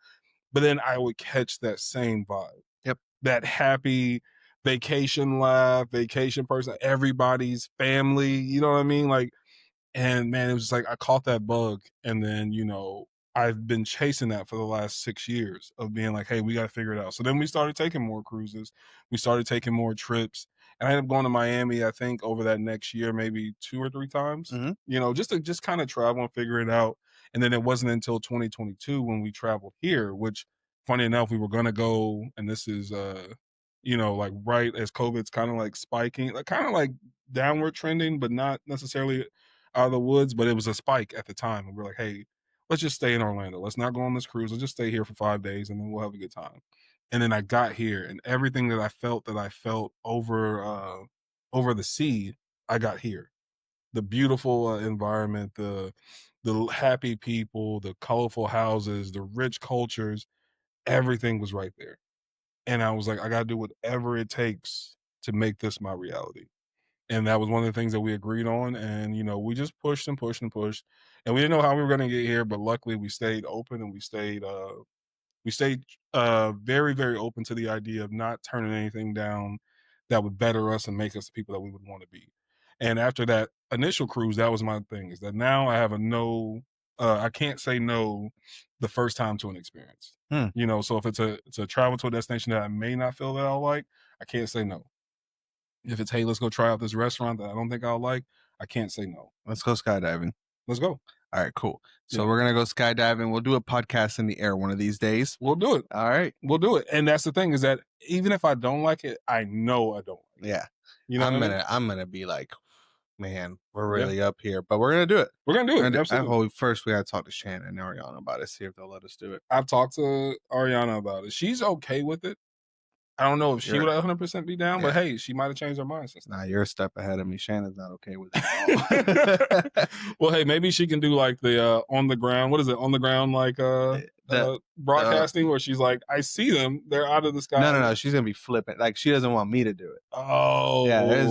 But then I would catch that same vibe, Yep. that happy vacation laugh, vacation person, everybody's family, you know what I mean? Like, and man, it was like I caught that bug. And then, I've been chasing that for the last 6 years of being like, hey, we got to figure it out. So then we started taking more cruises. We started taking more trips. And I ended up going to Miami, I think, over that next year, maybe 2 or 3 times, Mhm. just to just kind of travel and figure it out. And then it wasn't until 2022 when we traveled here, which funny enough, we were gonna go, and this is like right as COVID's kind of like spiking, like kind of like downward trending, but not necessarily out of the woods, but it was a spike at the time. And we're like, hey, let's just stay in Orlando. Let's not go on this cruise. Let's just stay here for 5 days and then we'll have a good time. And then I got here and everything that I felt over the sea, I got here. The beautiful environment, the happy people, the colorful houses, the rich cultures, everything was right there. And I was like, I got to do whatever it takes to make this my reality. And that was one of the things that we agreed on. And, we just pushed and pushed and pushed. And we didn't know how we were going to get here, but luckily we stayed open and we stayed very, very open to the idea of not turning anything down that would better us and make us the people that we would want to be. And after that initial cruise, that was my thing is that now I have a no, I can't say no the first time to an experience. Hmm. So if it's a travel to a destination that I may not feel that I'll like, I can't say no. If it's, hey, let's go try out this restaurant that I don't think I'll like, I can't say no. Let's go skydiving. Let's go. All right, cool. So Yeah. we're gonna go skydiving. We'll do a podcast in the air one of these days. We'll do it. All right. We'll do it. And that's the thing is that even if I don't like it, I know I don't like it. Yeah. You know what I mean? I'm gonna be like, man, we're Yeah. really up here, but we're gonna do it. We're gonna do it. Absolutely. First, we gotta talk to Shannon and Ariana about it. See if they'll let us do it. I've talked to Ariana about it. She's okay with it. I don't know if she You're would 100% be down, but Yeah. hey, she might have changed her mind since Nah, you're a step ahead of me. Shannon's not okay with it at all. Well, hey, maybe she can do like the on the ground. What is it? On the ground, like broadcasting, where she's like, I see them. They're out of the sky. No. She's gonna be flipping. Like she doesn't want me to do it. Oh,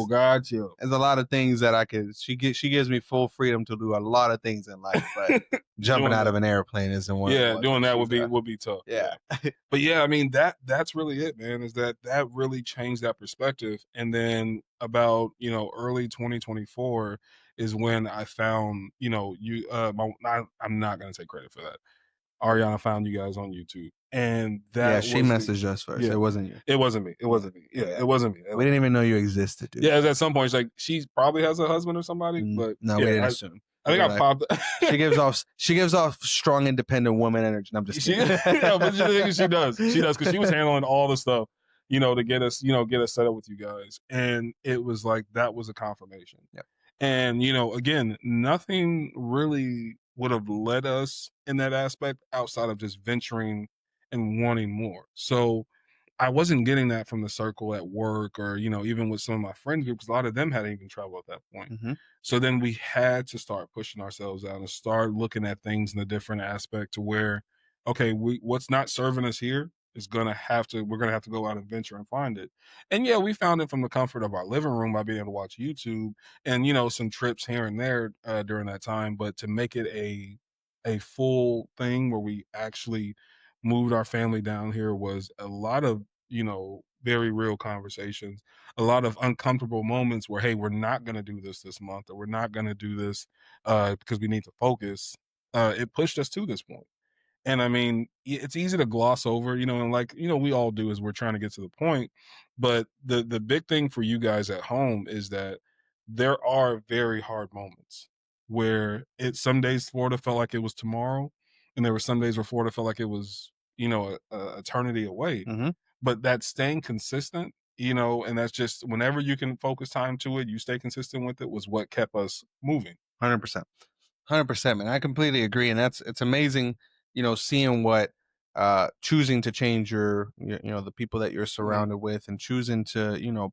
got you. There's a lot of things that I could. She gives me full freedom to do a lot of things in life, but jumping out of an airplane isn't one. Yeah, of doing that she's, would be tough. Yeah. But yeah, I mean that's really it, man. Is that really changed that perspective? And then about early 2024 is when I found I'm not gonna take credit for that. Ariana found you guys on YouTube, and that she messaged us first. Yeah, it wasn't you. It wasn't me. It wasn't me. Yeah, it wasn't me. We didn't even know you existed, dude. Yeah, at some point, she's like, she probably has a husband or somebody, but no, we didn't assume. I think I popped. She gives off strong, independent woman energy. And I'm just kidding. But she does. She does because she was handling all the stuff, to get us, get us set up with you guys, and it was like that was a confirmation. Yep. And again, nothing really would have led us in that aspect outside of just venturing and wanting more. So I wasn't getting that from the circle at work or, even with some of my friend groups. A lot of them hadn't even traveled at that point. Mm-hmm. So then we had to start pushing ourselves out and start looking at things in a different aspect to where, okay, what's not serving us here is we're gonna have to go out and venture and find it. And yeah, we found it from the comfort of our living room by being able to watch YouTube and, some trips here and there during that time. But to make it a full thing where we actually moved our family down here was a lot of very real conversations, a lot of uncomfortable moments where, hey, we're not going to do this month, or we're not going to do this because we need to focus. It pushed us to this point. And I mean, it's easy to gloss over, and like, we all do as we're trying to get to the point. But the big thing for you guys at home is that there are very hard moments where some days Florida felt like it was tomorrow. And there were some days where Florida felt like it was, a eternity away. Mm-hmm. But that staying consistent, and that's just whenever you can focus time to it, you stay consistent with it was what kept us moving. 100%. 100%, man. I completely agree, and it's amazing, seeing what choosing to change the people that you're Mm, surrounded with, and choosing to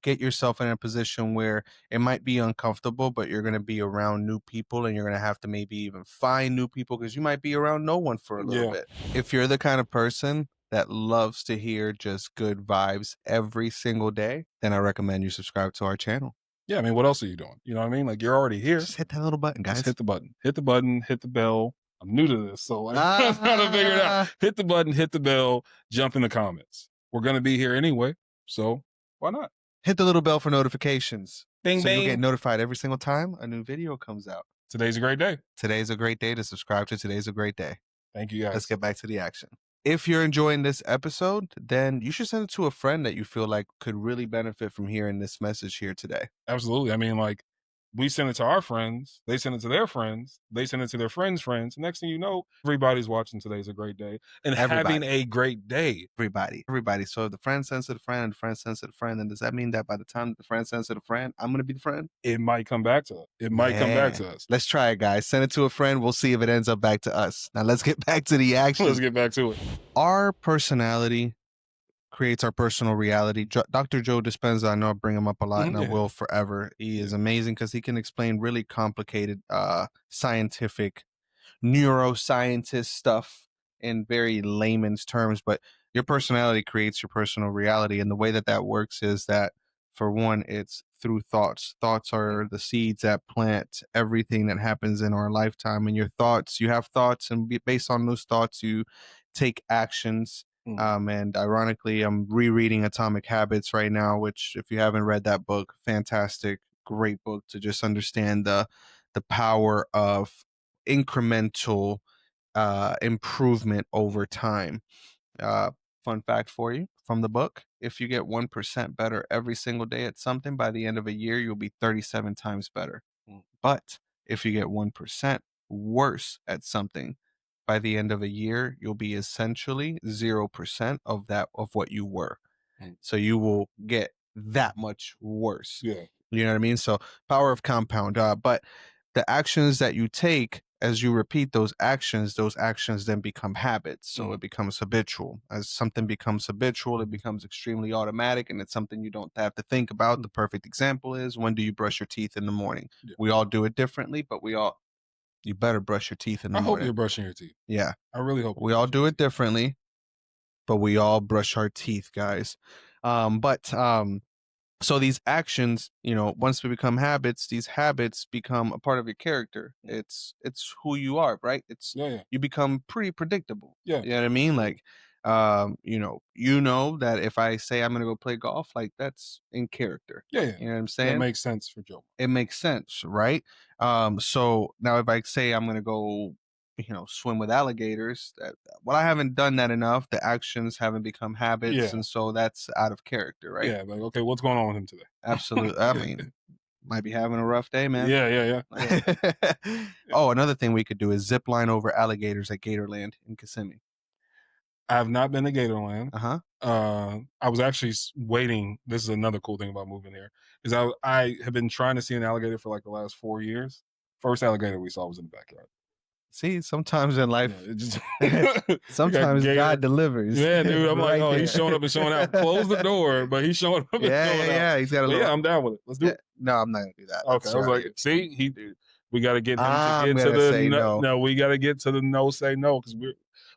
get yourself in a position where it might be uncomfortable, but you're going to be around new people, and you're going to have to maybe even find new people because you might be around no one for a little yeah. bit. If you're the kind of person that loves to hear just good vibes every single day, then I recommend you subscribe to our channel. Yeah, I mean, what else are you doing? You know what I mean? Like, you're already here. Just hit that little button, Just guys. hit the button. Hit the button, hit the bell. I'm new to this, so like I'm trying to figure it out. Ah, Hit the button, hit the bell, jump in the comments. We're gonna be here anyway, so why not? hit the little bell for notifications Bing so you'll get bang. notified every single time a new video comes out. Today's a great day. Today's a great day to subscribe to Today's a Great Day. Thank you Let's guys. get back to the action. If you're enjoying this episode, then you should send it to a friend that you feel like could really benefit from hearing this message here today. Absolutely. I mean, like, we send it to our friends, they send it to their friends, they send it to their friends' friends. Next thing you know, everybody's watching Today's a Great Day and having Everybody, a great day. everybody. So if the friend sends to the friend and the friend sends to the friend, then does that mean that by the time the friend sends to the friend, I'm going to be the friend? It might come back to us. It might come back Yeah. to us. Let's try it, guys. Send it to a friend. We'll see if it ends up back to us. Now let's get back to the action. Let's get back to it. Our personality creates our personal reality. Dr. Joe Dispenza, I know I bring him up a lot, and I Yeah. will forever. He is amazing because he can explain really complicated scientific neuroscientist stuff in very layman's terms. But your personality creates your personal reality, and the way that that works is that, for one, it's through thoughts. Thoughts are the seeds that plant everything that happens in our lifetime. And your thoughts, you have thoughts, and based on those thoughts, you take actions. Mm, And ironically, I'm rereading Atomic Habits right now, which, if you haven't read that book, fantastic, great book to just understand the power of incremental improvement over time. Uh, Fun fact for you from the book: if you get 1% better every single day at something, by the end of a year, you'll be 37 times better. mm, But if you get 1% worse at something, by the end of a year, you'll be essentially 0% of that of what you were. mm. So you will get that much worse. Yeah. You know what I mean? So power of compound. But the actions that you take, as you repeat those actions then become habits. So Mm, it becomes habitual. As something becomes habitual, it becomes extremely automatic, and it's something you don't have to think about. mm. The perfect example is, when do you brush your teeth in the morning? Yeah. We all do it differently, but you better brush your teeth in the I hope morning. you're brushing your teeth. Yeah. I really hope you're We all brushing do your it teeth. differently, but we all brush our teeth, guys. But So these actions, once we become habits, these habits become a part of your character. Mm. It's who you are, right? It's Yeah, yeah, You become pretty predictable. yeah, You know what I mean? absolutely. Like, that if I say I'm gonna go play golf, like, that's in character. Yeah, yeah. You know what I'm That saying? makes sense for Joe. It makes sense, right? So now if I say I'm gonna go, swim with alligators, well, I haven't done that enough. The actions haven't become habits, Yeah, and so that's out of character, right? yeah. Like, okay, what's going on with him Absolutely. I today? mean, might be having a rough day, man. Yeah, yeah, yeah, yeah, yeah. Oh, another thing we could do is zip line over alligators at Gatorland in Kissimmee. I have not been to Gatorland. Uh huh. I was actually waiting. This is another cool thing about moving here is I have been trying to see an alligator for like the last 4 years. First alligator we saw was in the backyard. See, sometimes in Yeah, life, it just we got sometimes gator. God delivers. Yeah, dude. I'm like, Right oh, he's showing there. up and showing out. Close the door, but he's showing up and Yeah, yeah, showing out. yeah. He's got a But little. yeah, I'm down with it. Let's do Yeah. it. No, I'm not gonna do that. Okay, That's I was like, surrounding. see, Dude, we got to get him to I'm get to gonna the say no. no, we got to get to the no say no because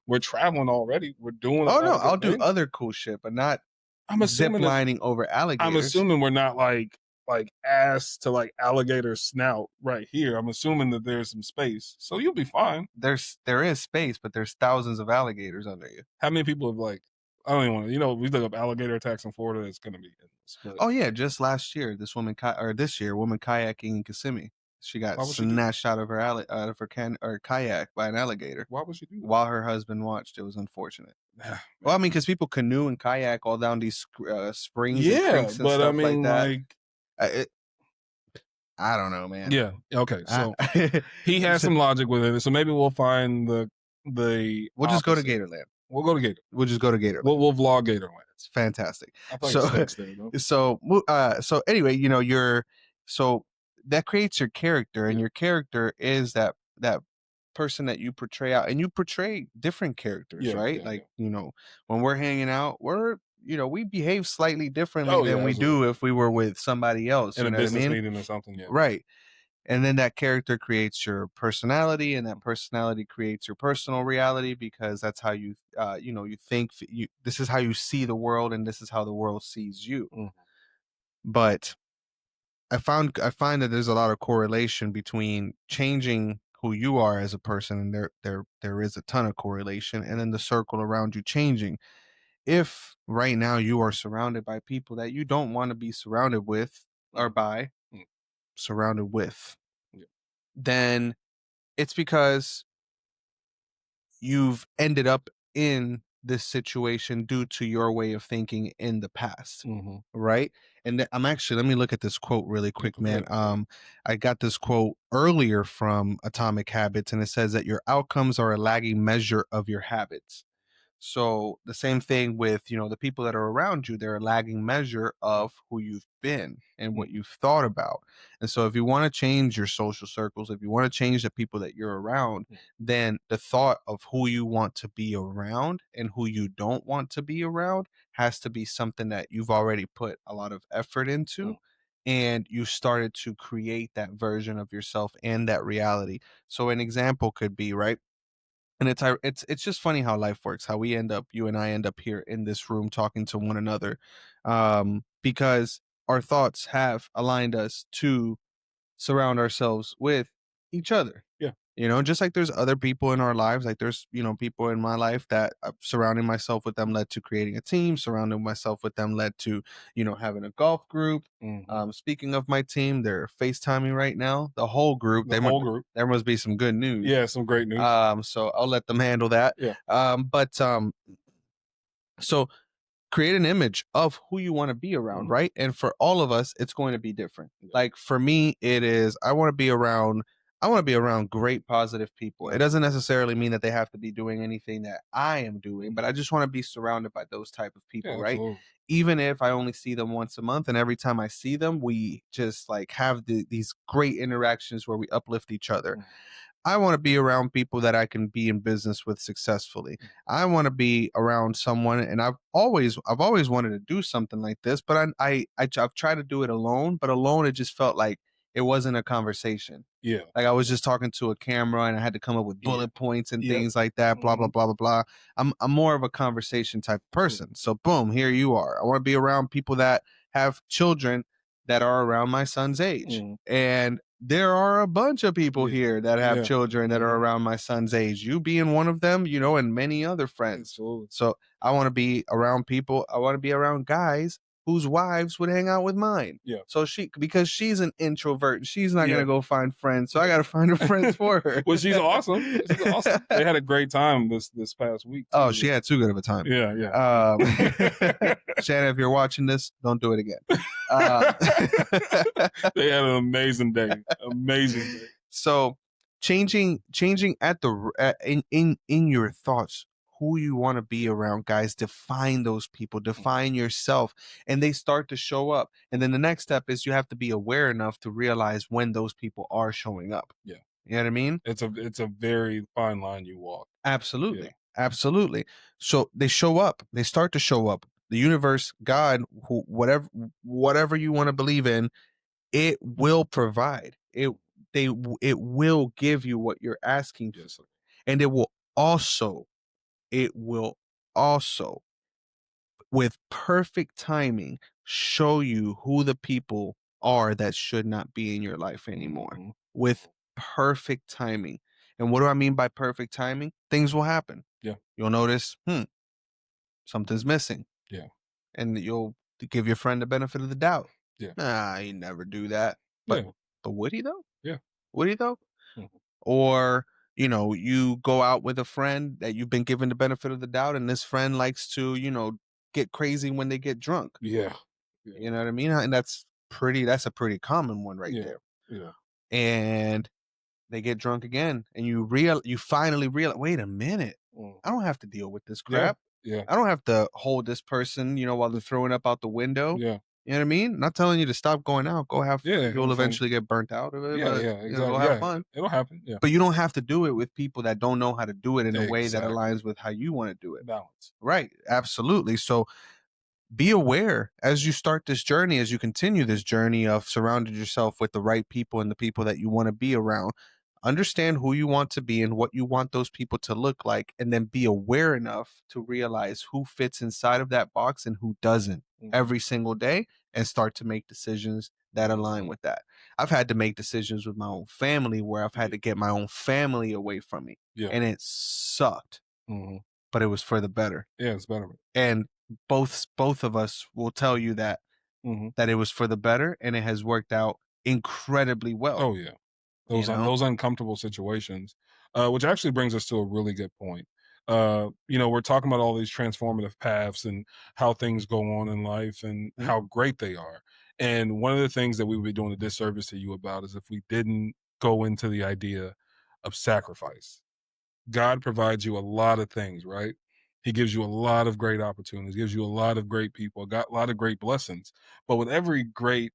we're traveling already. We're doing a Oh lot no, of good I'll do things. other cool shit, but not I'm zip assuming that lining over I'm alligators. assuming we're not like ass to like alligator snout right here. I'm assuming that there's some space, so you'll be fine. There is space, but there's thousands of alligators under you. How many people have like? I don't even want to. We look up alligator attacks in Florida. It's gonna be endless. But Oh yeah, just last year, this year, woman kayaking in Kissimmee, she got why would she do that? snatched out of her kayak by an alligator Why would she do that? while her husband watched. It was unfortunate. Ah, Well, I man. mean, because people canoe and kayak all down these springs and Yeah, creeks and but I stuff like mean, that. like, It, I don't know, man. yeah, okay. So I, he has some logic with it. So maybe we'll find the we'll just go to opposite. Gatorland. We'll go to Gator. We'll just go to Gatorland. We'll vlog Gatorland. It's fantastic. I thought it So, stinks there though. so anyway, so that creates your character, and Yeah. your character is that person that you portray out, and you portray different characters, Yeah, right? yeah, Like, yeah. when we're hanging out, we behave slightly differently Oh, than yeah, we do absolutely. if we were with somebody else, In you a know what I business mean? meeting or something, yeah. Right. And then that character creates your personality, and that Mhm, personality creates your personal reality, because that's how you think, this is how you see the world, and this is how the world sees you. mhm, But I find that there's a lot of correlation between changing who you are as a person, and there is a ton of correlation, and then the circle around you changing. If right now you are surrounded by people that you don't want to be surrounded with, or mhm, by mm, surrounded with, yeah, then it's because you've ended up in this situation due to your way of thinking in the past, mhm. right? And I'm actually, let me look at this quote really Yeah, quick, go ahead, man. go ahead. I got this quote earlier from Atomic Habits, and it says that your outcomes are a lagging measure of your habits. So the same thing with, the people that are around you, they're a lagging measure Mm, of who you've been and mm, what you've thought about. And so if you want to change your social circles, if you want to change the people that you're around, mm, then the thought of who you want to be around and who you don't want to be around has to be something that you've already put a lot of effort mm, into. And you started to create that version of yourself and that reality. So an example could be, right? And it's just funny how life works, how you and I end up here in this room talking to one another, because our thoughts have aligned us to surround ourselves with each other. yeah, Just like there's other people in our lives, like there's, people in my life that, surrounding myself with them led to creating a team, surrounding myself with them led to, having a golf group. mhm. Speaking of my team, they're FaceTiming right now. The whole group, The whole group. there must be some good news. Yeah, some great news. So I'll let them handle that. Yeah, But so create an image of who you want to be around, mhm, right? And for all of us, it's going to be different. yeah, Like for me, it is I want to be around great positive people. It yeah, doesn't necessarily mean that they have to be doing anything that I am doing, mhm, but I just want to be surrounded by those type of yeah, people, right? absolutely. Even if I only see them once a month, and every time I see them, we just like have these great interactions where we uplift each other. Mhm, I want to be around people that I can be in business with successfully. mm, I want to be around someone, and I've always wanted to do something like this, but I've tried to do it alone, but alone it just felt like it wasn't a conversation. yeah, Like I was just talking to a camera, and I had to come up with yeah, bullet points and yep, things like that, blah blah mhm, blah blah blah. I'm more of a conversation type of mm, person. So boom, here you are. I want to be around people that have children that are around my son's age. mhm, And there are a bunch of people yeah, here that have yeah, children that are mhm, around my son's age. You being one of them, and many other friends. absolutely. So I want to be around people. I want to be around guys whose wives would hang out with mine. Yeah, So because she's an introvert, she's not yeah, gonna go find friends. So I yeah. gotta find her friends for her. Well, she's awesome. She's awesome. They had a great time this past week Oh, too. she had too good of a time. Yeah, yeah, Um, yeah. Shannon, if you're watching this, don't do it again. Um, They had an amazing day. Amazing day. so changing at in your thoughts who you want to be around, guys. Define those people, Mhm. define yourself, and they start to show up. And then the next step is you have to be aware enough to realize when those people are showing up. Yeah. You know what I mean? It's a very fine line you walk. Yeah. Absolutely. Absolutely. So they show up. They start to show up. The universe, God, whatever you want to believe in, it will provide. It will give you what you're asking for. Yes, sir. And also it will also, with perfect timing, show you who the people are that should not be in your life anymore. Mhm. With perfect timing. And what do I mean by perfect timing? Things will happen. Yeah. You'll notice, something's missing. Yeah. And you'll give your friend the benefit of the doubt. Yeah. Nah, he never do that. But Yeah. but would he though? Yeah. Would he though? Mhm. Or, you go out with a friend that you've been given the benefit of the doubt, and this friend likes to, get crazy when they get drunk. Yeah. Yeah. You know what I mean? And that's a pretty common one right Yeah. there. Yeah. And they get drunk again, and you finally realize, wait a minute, Mm. I don't have to deal with this Yeah. crap. Yeah. I don't have to hold this person, while they're throwing up out the window. Yeah. You know what I mean? Not telling you to stop going out. Go have Yeah, you'll I'm saying, eventually get burnt out of it, yeah, but yeah, go exactly. have Yeah, fun. it'll happen. Yeah, But you don't have to do it with people that don't know how to do it in a way that exactly. aligns with how you want to do it. Balance. Right. Absolutely. So be aware as you start this journey, as you continue this journey of surrounding yourself with the right people and the people that you want to be around. Understand who you want to be and what you want those people to look like, and then be aware enough to realize who fits inside of that box and who doesn't Hmm. every single day, and start to make decisions that align Hmm. with that. I've had to make decisions with my own family where I've had Yeah, to get my own family away from me, yeah. and it sucked, Hmm. but it was for the better. Yeah, it's better. And both of us will tell you that Hmm. it was for the better, and it has worked out incredibly well, Oh yeah. you know? Those uncomfortable situations, which actually brings us to a really good point. We're talking about all these transformative paths and how things go on in life and Mhm, how great they are. And one of the things that we would be doing a disservice to you about is if we didn't go into the idea of sacrifice. God provides you a lot of things, right? He gives you a lot of great opportunities, gives you a lot of great people, got a lot of great blessings. But with every great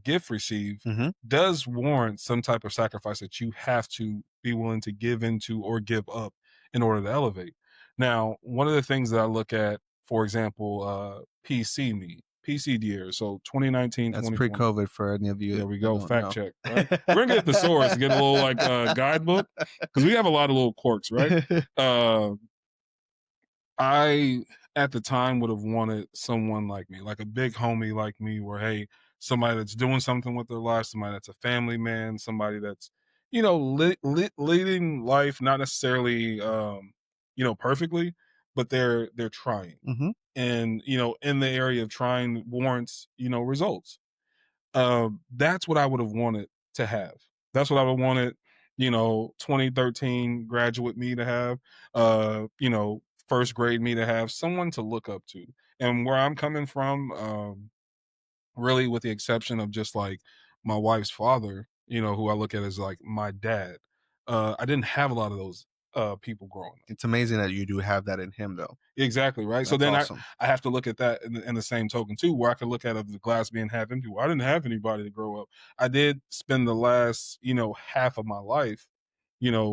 gift received, mhm. does warrant some type of sacrifice that you have to be willing to give into or give up in order to elevate. Now, one of the things that I look at, for example, PC me, PC years, so 2019, That's 2020. pre-COVID for any of you There we that go. don't Fact know. check, right? We're gonna get a thesaurus, get a little like guidebook because we have a lot of little quirks, right? Uh, I at the time would have wanted someone like me, like a big homie like me, where hey, somebody that's doing something with their life, somebody that's a family man, somebody that's leading life, not necessarily perfectly, but they're trying, Mhm. and in the area of trying warrants results. That's what I would have wanted to have. That's what I would wanted, 2013 graduate me to have, first grade me to have, someone to look up to. And where I'm coming from, really with the exception of just like my wife's father, who I look at as like my dad. I didn't have a lot of those people growing up. It's amazing that you do have that in him, though. Exactly, right? So That's then awesome. I have to look at that in the same token too, where I could look at the glass being half empty. Well, I didn't have anybody to grow up. I did spend the last, half of my life,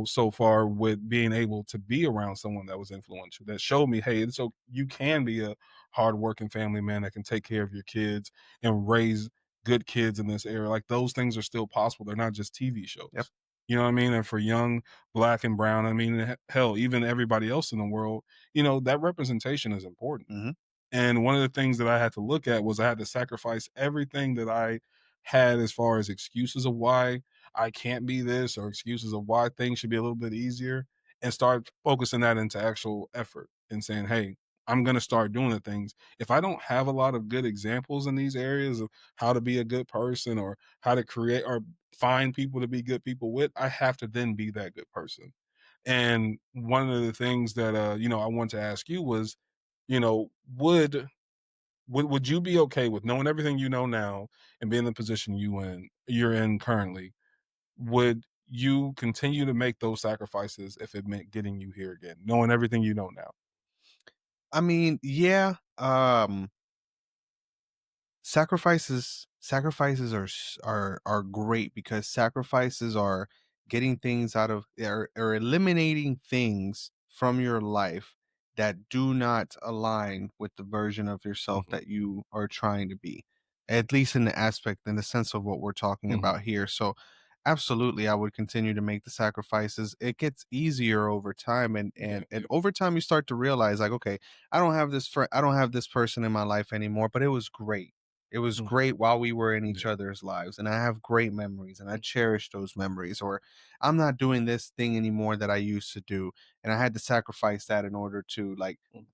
so far with being able to be around someone that was influential, that showed me, hey, you can be a hardworking family man that can take care of your kids and raise good kids in this era. Like those things are still possible. They're not just TV Yep. shows. You know what I mean? And for young black and brown, I mean, hell, even everybody else in the world, that representation is important. Mhm. And one of the things that I had to look at was I had to sacrifice everything that I had as far as excuses of why I can't be this or excuses of why things should be a little bit easier and start focusing that into actual effort and saying, hey, I'm going to start doing the things. If I don't have a lot of good examples in these areas of how to be a good person or how to create or find people to be good people with, I have to then be that good person. And one of the things that I want to ask you was, you know, would you be okay with knowing everything you know now and being in the position you're in currently? Would you continue to make those sacrifices if it meant getting you here again, knowing everything you know now? I mean, yeah, sacrifices are great, because sacrifices are getting things out of, are eliminating things from your life that do not align with the version of yourself Mhm, that you are trying to be, at least in the aspect, in the sense of what we're talking mhm. about here. So absolutely, I would continue to make the sacrifices. It gets easier over time, and Yeah, and yeah. over time you start to realize, like, okay, I don't have this person in my life anymore, but it was great. It was Mhm. great while we were in each Yeah. other's lives, and I have great memories, and I Mm, cherish those memories. Or I'm not doing this thing anymore that I used to do, and I had to sacrifice that in order to, like, mm,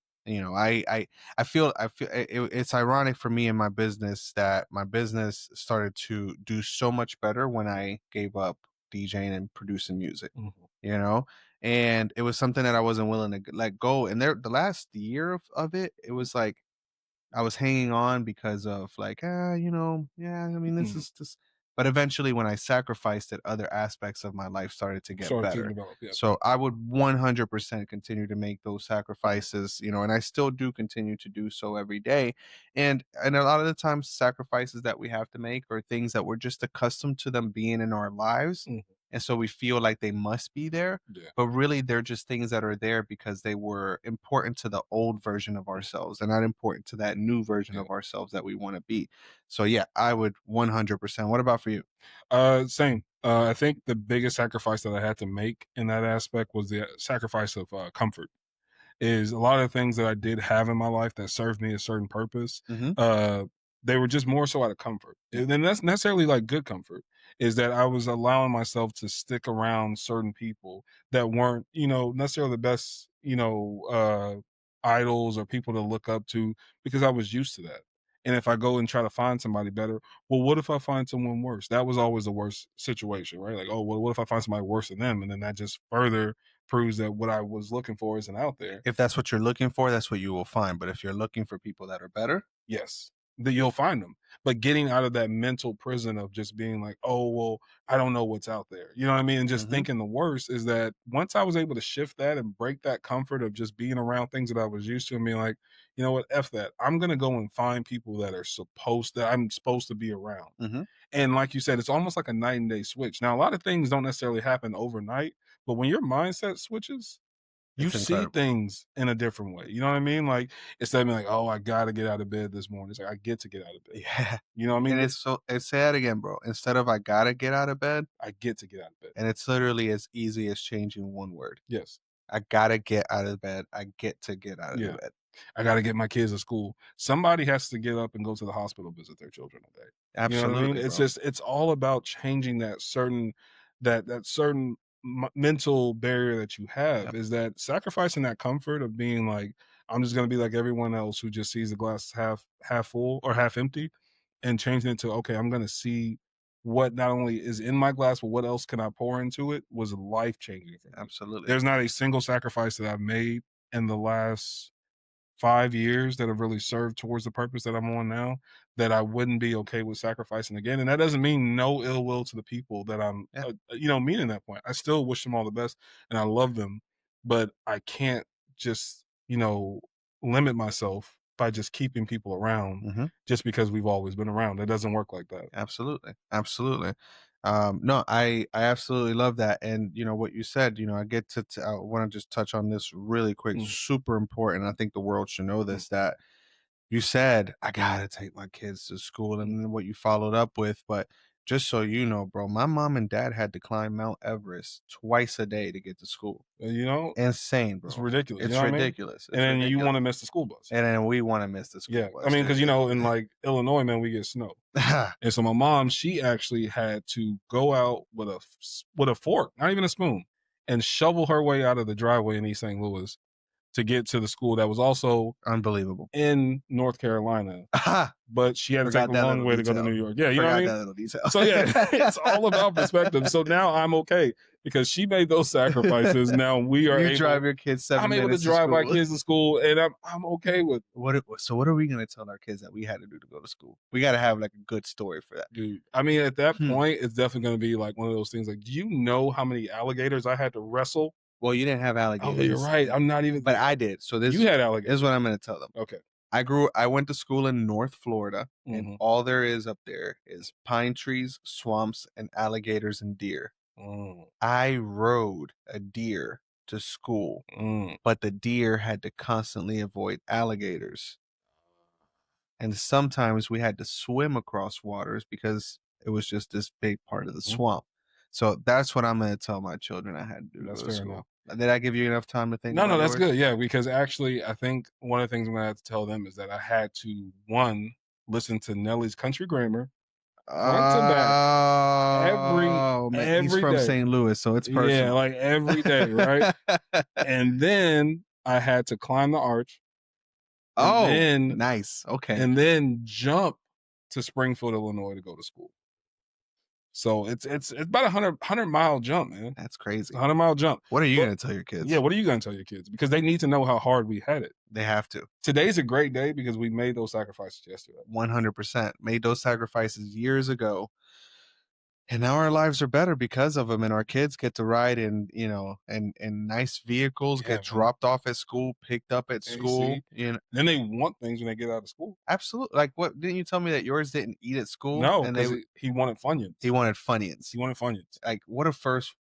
I feel it's ironic for me in my business that my business started to do so much better when I gave up DJing and producing music, mhm, you know? And it was something that I wasn't willing to let go. And the last year of it, it was like I was hanging on because of, like, yeah, I mean, mhm, this But eventually, when I sacrificed it, other aspects of my life started to get Started to better. develop. Yeah. So I would 100% continue to make those sacrifices, and I still do continue to do so every day. And a lot of the times, sacrifices that we have to make are things that we're just accustomed to them being in our lives, Mhm. and so we feel like they must be there. Yeah. But really, they're just things that are there because they were important to the old version of Mhm. ourselves and not important to that new version Yeah. of ourselves that we want to be. So yeah, I would 100%. What about for you? Same. I think the biggest sacrifice that I had to make in that aspect was the sacrifice of comfort. Is a lot of things that I did have in my life that served me a certain purpose. Hmm. Uh, they were just more so out of comfort, Yeah. and then that's necessarily like good comfort. Is that I was allowing myself to stick around certain people that weren't, necessarily the best, idols or people to look up to because I was used to that. And if I go and try to find somebody better, well, what if I find someone worse? That was always the worst situation, right? Like, oh, well, what if I find somebody worse than them? And then that just further proves that what I was looking for isn't out there. If that's what you're looking for, that's what you will find. But if you're looking for people that are better, Yes, that you'll find them. But getting out of that mental prison of just being like, "Oh, well, I don't know what's out there." You know what I mean? And just hmm, thinking the worst is that once I was able to shift that and break that comfort of just being around things that I was used to and being like, "You know what? F that. I'm gonna go and find people that I'm supposed to be around." hmm, And like you said, it's almost like a night and day switch. Now, a lot of things don't necessarily happen overnight, but when your mindset switches, you it's see incredible. things in a different way. You know what I mean? Like instead of being like, "Oh, I gotta get out of bed this morning," it's like I get to get out of bed. Yeah. You know what I mean? And it's say that again, bro. Instead of I gotta get out of bed, I get to get out of bed. and it's literally as easy as changing one word. Yes. I gotta get out of bed. I get to get out of the Yeah. bed. I gotta get my kids to school. Somebody has to get up and go to the hospital, visit their children today. You know what I mean? Absolutely, It's bro. just it's all about changing that certain mental barrier that you have Yep. is that sacrificing that comfort of being like, I'm just gonna be like everyone else who just sees the glass half full or half empty, and changing it to okay, I'm gonna see what not only is in my glass, but what else can I pour into it was life changing for me. Absolutely. There's not a single sacrifice that I've made in the last 5 years that have really served towards the purpose that I'm on now, that I wouldn't be okay with sacrificing again, and that doesn't mean no ill will to the people that I'm, Yeah. meeting that point. I still wish them all the best, and I love them, but I can't just, limit myself by just keeping people around Hmm. just because we've always been around. It doesn't work like that. Absolutely. Absolutely. No, I absolutely love that. And what you said, I get I want to just touch on this really quick, Mm, super important. I think the world should know mm, this, that you said, I gotta take my kids to school, mm. and then what you followed up with. But just so you know, bro, my mom and dad had to climb Mount Everest twice a day to get to school. And, you know, Insane, it's bro. ridiculous, you know It's what I mean? ridiculous. And It's then you ridiculous. wanna miss the school bus. And then we want to miss the school Yeah, I bus mean, too. because in, like, Illinois, man, we get snow. And so my mom, she actually had to go out with a fork, not even a spoon, and shovel her way out of the driveway in East St. Louis to get to the school that was also Unbelievable. in North Carolina, but she had to take Forgot a that long little way to go to detail. New York. Yeah, you know what I Forgot mean? that little detail. So yeah, it's all about perspective. So now I'm okay because she made those sacrifices. Now You drive your kids I'm 7 able to minutes to drive my school. kids to school, and I'm okay with What are we gonna tell our kids that we had to do to go to school? We gotta have, like, a good story for that. dude. I mean, at that Hmm. point, it's definitely going to be like one of those things. Like, do you know how many alligators I had to wrestle? Well, you didn't have Oh, you're alligators, right. I'm not even but like I did. So you had this is what alligators. I'm gonna tell them. Okay. I went to school in North Florida, and Mhm. all there is up there is pine trees, swamps, and alligators and deer. Mm, I rode a deer to school, mm, but the deer had to constantly avoid alligators. And sometimes we had to swim across waters because it was just this big part of the mhm. swamp. So that's what I'm gonna tell my children I had to do to That's go to fair enough. school. Did I give you enough time to think No, no, about that's yours? good. Yeah, because actually, I think one of the things I'm gonna have to tell them is that I had to one listen to Nelly's Country Grammar front to back Oh, man, he's every from day. St. Louis, so it's Yeah, personal. like every day, right? And then I had to climb the arch, and Oh, then nice. Okay. jump to Springfield, Illinois to go to school. So it's about a 100-mile jump, man. That's It's a crazy. 100-mile jump. What are you But gonna tell your yeah, kids? what are you gonna tell your kids? Because they need to know how hard we had it. They have to. Today's a great day because we made those sacrifices yesterday. 100% made those sacrifices years ago. And now our lives are better because of them, and our kids get to ride in, in nice vehicles, Yeah, get man. dropped off at school, picked up at AC. school, you know. Then they want things when they get out of school. Absolutely. Like, what didn't you tell me that yours didn't eat at school No, and because he wanted he Funyuns. wanted Funyuns? He wanted Funyuns. Like, what a first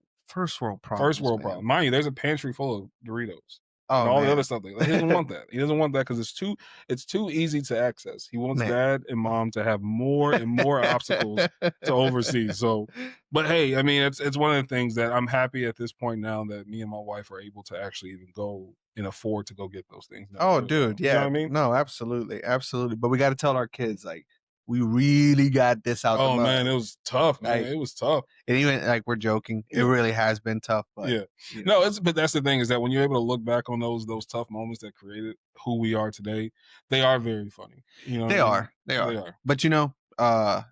world First problems, world man. problem. Mind you, there's a pantry full of Doritos and Oh all the other man. stuff he doesn't want that. He doesn't want that because it's too easy to access. He wants Man. dad and mom to have more and more obstacles to oversee. So, but hey, I mean, it's one of the things that I'm happy at this point now that me and my wife are able to actually even go and afford to go get those things now Oh, too, though. dude, You know what yeah. I mean? No, absolutely, absolutely. But we got to tell our kids, like, we really got this out the Oh man, mud. it was tough, man. Like, It was tough. and even like we're joking, it Yeah. really has been tough, but Yeah. you No, know, it's but that's the thing is that when you're able to look back on those tough moments that created who we are today, they are very funny. You know what I they mean? are, they They are. are. But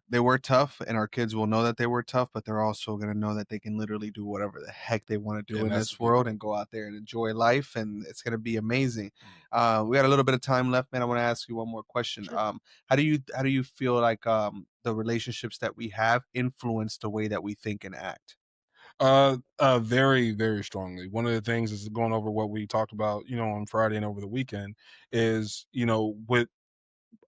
they were tough, and our kids will know that they were tough, but they're also gonna know that they can literally do whatever the heck they want to do And in that's the this big world thing. and go out there and enjoy life, and it's gonna be amazing. Mm. We got a little bit of time left, man. I want to ask you one more question. Sure. How do you feel like the relationships that we have influence the way that we think and act? Very, very strongly. One of the things is going over what we talked about, on Friday and over the weekend is, with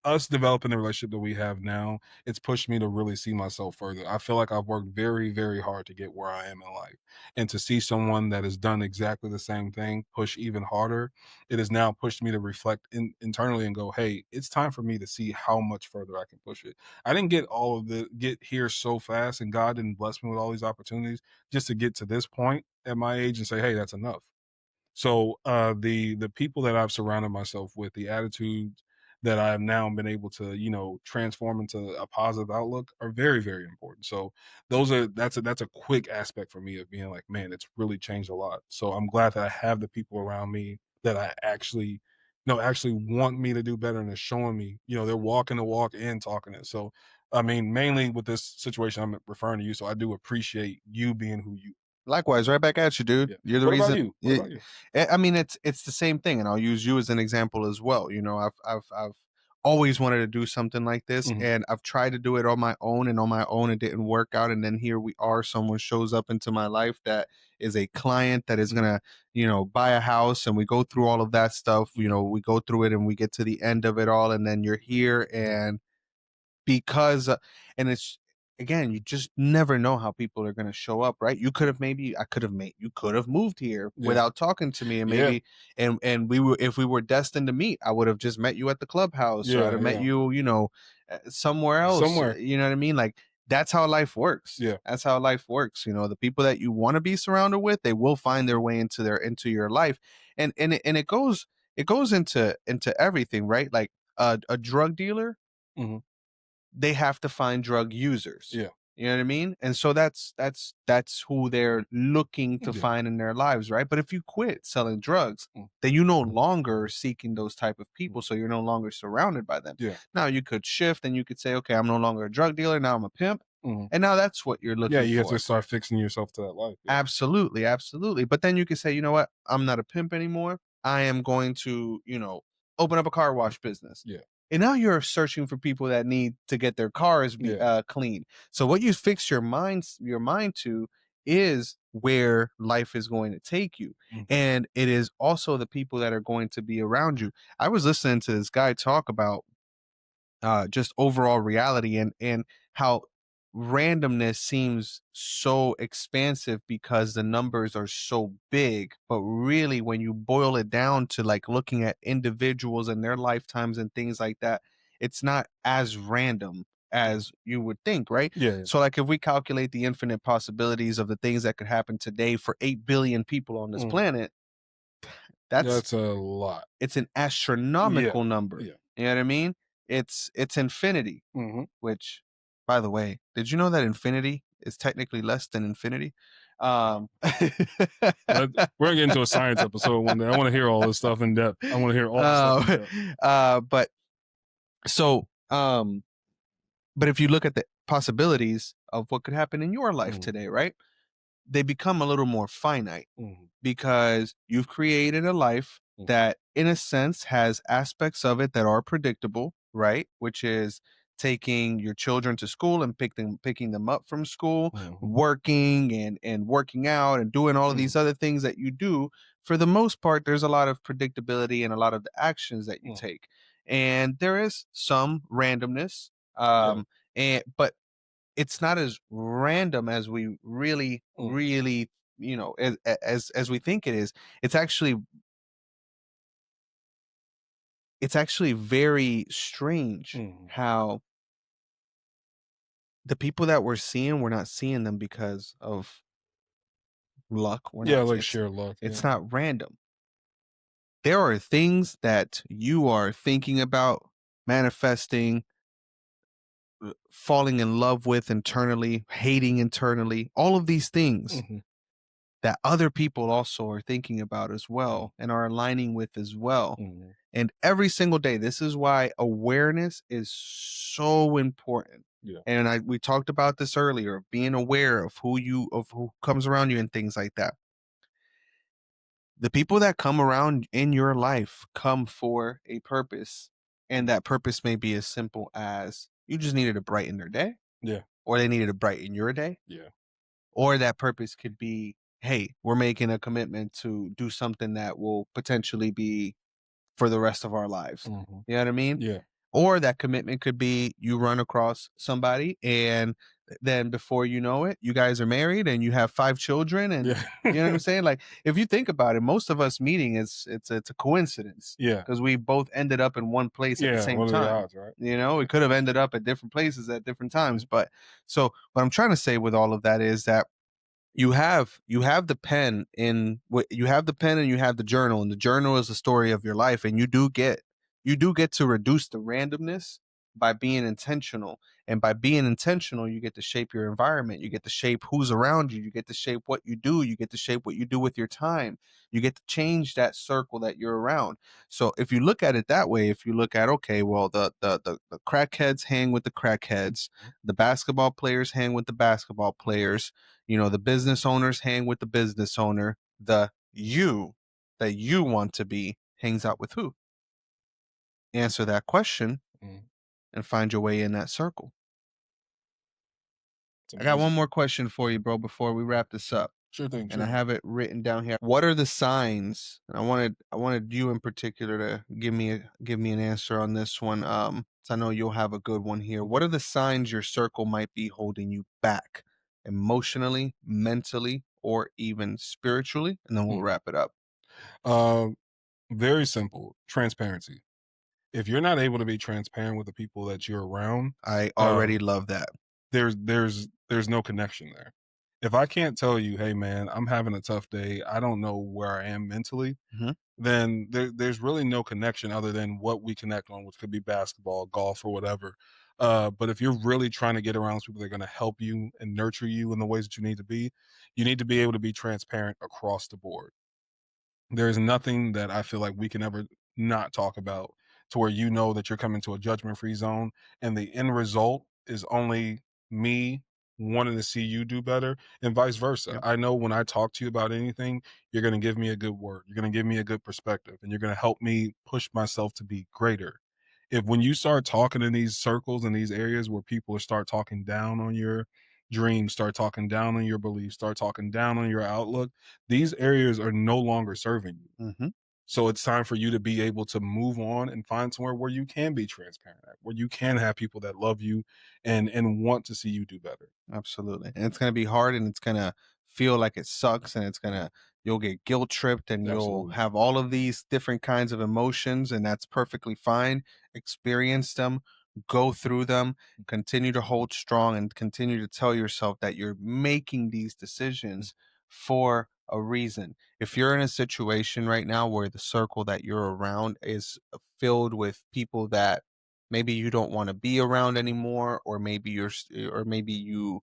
us developing the relationship that we have now, it's pushed me to really see myself further. I feel like I've worked very, very hard to get where I am in life. And to see someone that has done exactly the same thing push even harder, it has now pushed me to reflect internally and go, hey, it's time for me to see how much further I can push it. I didn't get here so fast, and God didn't bless me with all these opportunities just to get to this point at my age and say, hey, that's enough. So the people that I've surrounded myself with, the attitudes that I've now been able to, transform into a positive outlook are very, very important. So that's a quick aspect for me of being like, man, it's really changed a lot. So I'm glad that I have the people around me that I actually no actually want me to do better and are showing me, they're walking the walk and talking it. So I mean, mainly with this situation, I'm referring to you. So I do appreciate you being who you. Likewise, right back at you, dude. Yeah. You're the What about reason. you? What about you? I mean, it's the same thing, and I'll use you as an example as well. I've always wanted to do something like this, Mhm. and I've tried to do it on my own, and on my own, it didn't work out. And then here we are. Someone shows up into my life that is a client that is gonna, buy a house, and we go through all of that stuff. We go through it, and we get to the end of it all, and then you're here, and because and it's again, you just never know how people are going to show up, right? You could have moved here Yeah. without talking to me, and Yeah. maybe and we were if we were destined to meet, I would have just met you at the clubhouse, or I'd Yeah, have met yeah. you, somewhere else. Somewhere. You know what I mean? Like, that's how life works. Yeah. That's how life works. The people that you want to be surrounded with, they will find their way into your life. And it goes into everything, right? Like a drug dealer, Mhm. they have to find drug users. Yeah. You know what I mean? And so that's who they're looking to Yeah. find in their lives, right? But if you quit selling drugs, Mm, then you no longer are seeking those type of mm. people, so you're no longer surrounded by them. Yeah. Now you could shift and you could say, okay, I'm no longer a drug dealer, now I'm a pimp, Mhm. and now that's what you're Yeah, looking you have to for. start fixing yourself to that life. Yeah. Absolutely, absolutely. But then you could say, you know what? I'm not a pimp anymore. I am going to, open up a car wash business. Yeah. And now you're searching for people that need to get their cars be Yeah. clean. So what you fix your mind to is where life is going to take you. Mhm. And it is also the people that are going to be around you. I was listening to this guy talk about just overall reality, and how randomness seems so expansive because the numbers are so big, but really when you boil it down to like looking at individuals and their lifetimes and things like that, it's not as random Mhm. as you would think, right? Yeah, yeah. So like if we calculate the infinite possibilities of the things that could happen today for 8 billion people on this Mhm. planet, that's That's a lot. it's an Yeah. astronomical number. Yeah. You know what I mean? It's infinity. Mhm. Which, by the way, did you know that infinity is technically less than infinity? But we're gonna get into a science episode one day. I wanna hear all this stuff in depth. I wanna hear all the stuff in uh, depth. but so, but if you look at the possibilities of what could happen in your life Mhm. today, right? They become a little more finite Mhm. because you've created a life Mm. that, in a sense, has aspects of it that are predictable, right? Which is taking your children to school and picking them up from school, Mhm. working and working out and doing all of these Mhm. other things that you do. For the most part, there's a lot of predictability and a lot of the actions that you Mhm. take. And there is some randomness. Yeah. But it's not as random as we really, Mhm. really, as we think it is. It's actually it's actually very strange Mhm. how the people that we're not seeing them because of luck. We're Yeah, not like sheer luck, it's yeah. not random. There are things that you are thinking about, manifesting, falling in love with internally, hating internally, all of these things Mhm. that other people also are thinking about as Mhm. well and are aligning with as well. Mhm. And every single day, this is why awareness is so important. Yeah. And we talked about this earlier, of being aware of who comes around you and things like that. The people that come around in your life come for a purpose. And that purpose may be as simple as you just needed to brighten their day, Yeah. or they needed to brighten your day, Yeah. or that purpose could be, hey, we're making a commitment to do something that will potentially be for the rest of our lives. Mhm. You know what I mean? Yeah. Or that commitment could be you run across somebody and then before you know it, you guys are married and you have 5 children and Yeah. you know what I'm saying? Like if you think about it, most of us meeting is it's a coincidence Yeah. because we both ended up in one place at the Yeah, same what are the time. odds, right? You know, we could have ended up at different places at different times. Mhm. But so what I'm trying to say with all of that is that you have the pen in what you have the pen and you have the journal, and the journal is the story of your life, and you do get to reduce the randomness by being intentional, and by being intentional you get to shape your environment, you get to shape who's around you, you get to shape what you do, you get to shape what you do with your time, you get to change that circle that you're around. So if you look at it that way, if you look at, okay, well, the crackheads hang with the crackheads, Mhm. the basketball players hang with the basketball players, the business owners hang with the business owner. The you that you want to be hangs out with who? Answer that question Mhm. and find your way in that circle. It's I got one amazing. more question for you, bro, before we wrap this up. Sure thing, And I sure thing. have it written down here. What are the signs? And I wanted you in particular to give me an answer on this one. So I know you'll have a good one here. What are the signs your circle might be holding you back emotionally, mentally, or even spiritually? And then we'll Mhm. wrap it up. Um, Very simple, transparency. If you're not able to be transparent with the people that you're around, I uh, already love that. there's no connection there. If I can't tell you, "Hey, man, I'm having a tough day. I don't know where I am mentally," Mhm. then there's really no connection other than what we connect on, which could be basketball, golf, or whatever. But if you're really trying to get around people that are going to help you and nurture you in the ways that you need to be able to be transparent across the board. There's nothing that I feel like we can ever not talk about to where you know that you're coming to a judgment free zone and the end result is only me wanting to see you do better and vice versa. Yep. I know when I talk to you about anything, you're going to give me a good word. You're going to give me a good perspective and you're going to help me push myself to be greater. If when you start talking in these circles and these areas where people start talking down on your dreams, start talking down on your beliefs, start talking down on your outlook, these areas are no longer serving you. Mhm. So it's time for you to be able to move on and find somewhere where you can be transparent at, where you can have people that love you and want to see you do better. Absolutely. And it's going to be hard and it's going to feel like it sucks and you'll get guilt tripped and you'll Absolutely. have all of these different kinds of emotions, and that's perfectly fine. Experience them, go through them, continue to hold strong, and continue to tell yourself that you're making these decisions for a reason. If you're in a situation right now where the circle that you're around is filled with people that maybe you don't want to be around anymore, or maybe or maybe you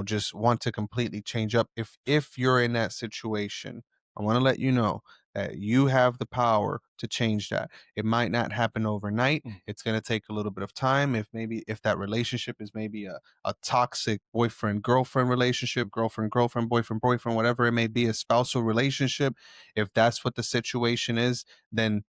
just want to completely change up, if you're in that situation, I want to let you know that you have the power to change that. It might not happen overnight. Mm. It's going to take a little bit of time. If that relationship is maybe a toxic boyfriend girlfriend relationship, girlfriend girlfriend, boyfriend boyfriend, whatever it may be, a spousal relationship, if that's what the situation is, then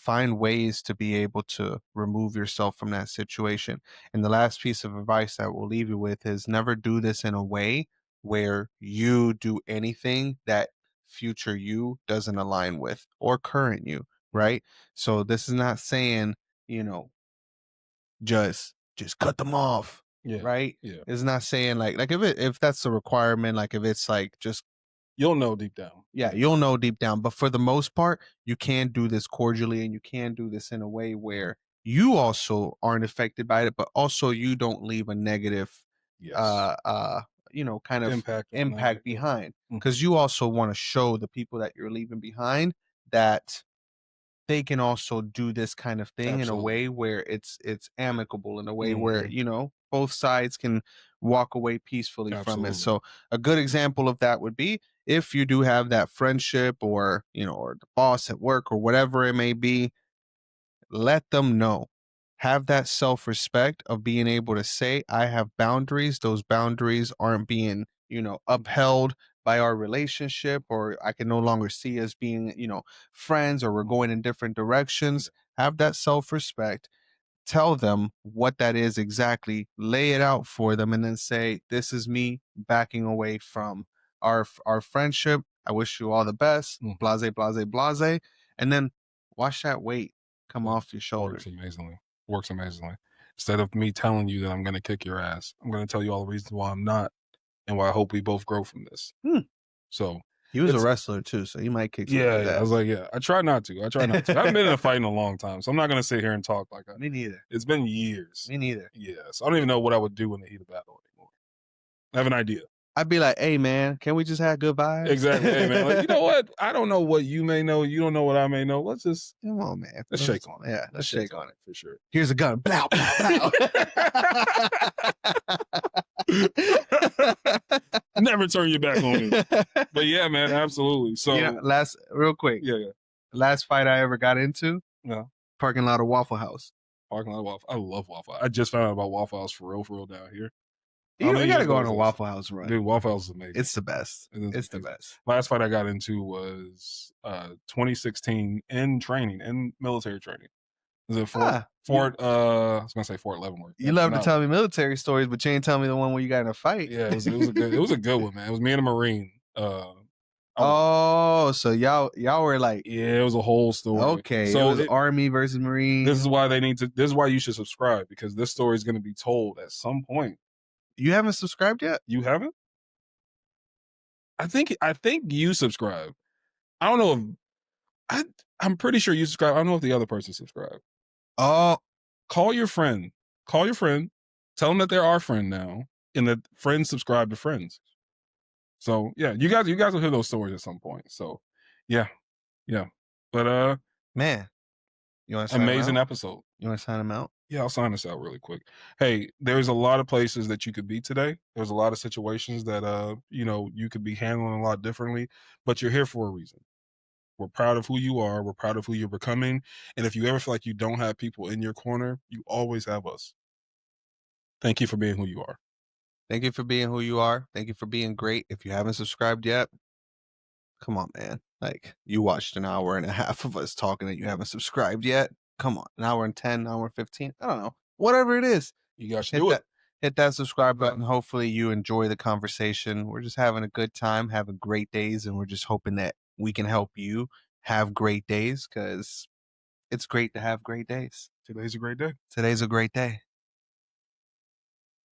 find ways to be able to remove yourself from that situation. And the last piece of advice that we'll leave you with is never do this in a way where you do anything that future you doesn't align with or current you, right? So this is not saying, you know, just cut them off, Yeah. right? Yeah. It's not saying like if that's the requirement, like if it's like just You'll know deep down. yeah, you'll know deep down. But for the most part, you can do this cordially and you can do this in a way where you also aren't affected by it, but also you don't leave a negative Yes. uh uh kind of Impact on that. impact behind. Mhm. Because you also want to show the people that you're leaving behind that they can also do this kind of thing in a Absolutely. way where it's amicable, in a way where Mhm. both sides can walk away peacefully from it. Absolutely. So a good example of that would be if you do have that friendship, or or the boss at work or whatever it may be, let them know. Have that self respect of being able to say, I have boundaries. Those boundaries aren't being, upheld by our relationship, or I can no longer see us being, friends, or we're Mhm. going in different directions. Yeah. Have that self respect. Tell them what that is exactly, lay it out for them, and then say, this is me backing away from our friendship. I wish you all the best, Mhm. blase, blase, blase. And then watch that weight come Yeah. off your Works shoulders. amazingly. Works amazingly. Instead of me telling you that I'm gonna kick your ass, I'm gonna tell you all the reasons why I'm not and why I hope we both grow from this. Hmm. So He was a it's wrestler too, so you might kick yeah, somebody's yeah. I was ass. like, yeah, I try not to. I try not to. I haven't been in a fight in a long time, so I'm not gonna sit here and talk like I Me neither. it's been years. Me neither. Yeah. So I don't even know what I would do in the heat of battle anymore. I have an idea. I'd be like, hey man, can we just have good vibes? Exactly. Hey man, like, you know what? I don't know what you may know. You don't know what I may know. Come on, man. Let's shake on it. Yeah, Let's let's shake shake on on it it. for sure. Here's a gun. Blow, blow, blow. Never turn your back on me. But yeah, man, absolutely. So last real quick, yeah, yeah. last fight I ever got into, Yeah. parking lot of Waffle House. Parking lot Waffle. I love Waffle. I just found out about Waffle House for real down here. How You many gotta years go ago on was a this? Waffle House run. Dude, Waffle House is amazing. It's the best. It is It's the amazing. best. Last fight I got into was 2016 in training, in military training. Is it Ah, I was gonna say Fort Leavenworth. you love to No. tell me military stories, but you ain't tell me the one where you got in a fight. Yeah, it was a good one, man. It was me and a Marine. I was Oh, so y'all were like, yeah, it was a whole story. okay, it So was Army versus this is Marine. why this is why you should subscribe, because this story is gonna be told at some point. You haven't subscribed yet? You haven't? I think you subscribe. I don't know if I I'm pretty sure you subscribe. I don't know if the other person subscribed. Oh, Call your friend. Call your friend. Tell them that they're our friend now, and that friends subscribe to friends. So yeah, you guys will hear those stories at some point. So yeah, yeah. But man. You want to sign him amazing out? episode. You want to sign him out? Yeah, I'll sign this out really quick. Hey, there's a lot of places that you could be today. There's a lot of situations that you could be handling a lot differently, but you're here for a reason. We're proud of who you are. We're proud of who you're becoming. And if you ever feel like you don't have people in your corner, you always have us. Thank you for being who you are. Thank you for being who you are. Thank you for being great. If you haven't subscribed yet, come on, man. Like, you watched an hour and a half of us talking and you haven't subscribed yet. Come on, an hour and 10, hour and 15. I don't know. Whatever it is. You guys should Hit do it. that hit that subscribe button. Hopefully you enjoy the conversation. We're just having a good time, having great days, and we're just hoping that we can help you have great days, because it's great to have great days. Today's a great day. Today's a great day.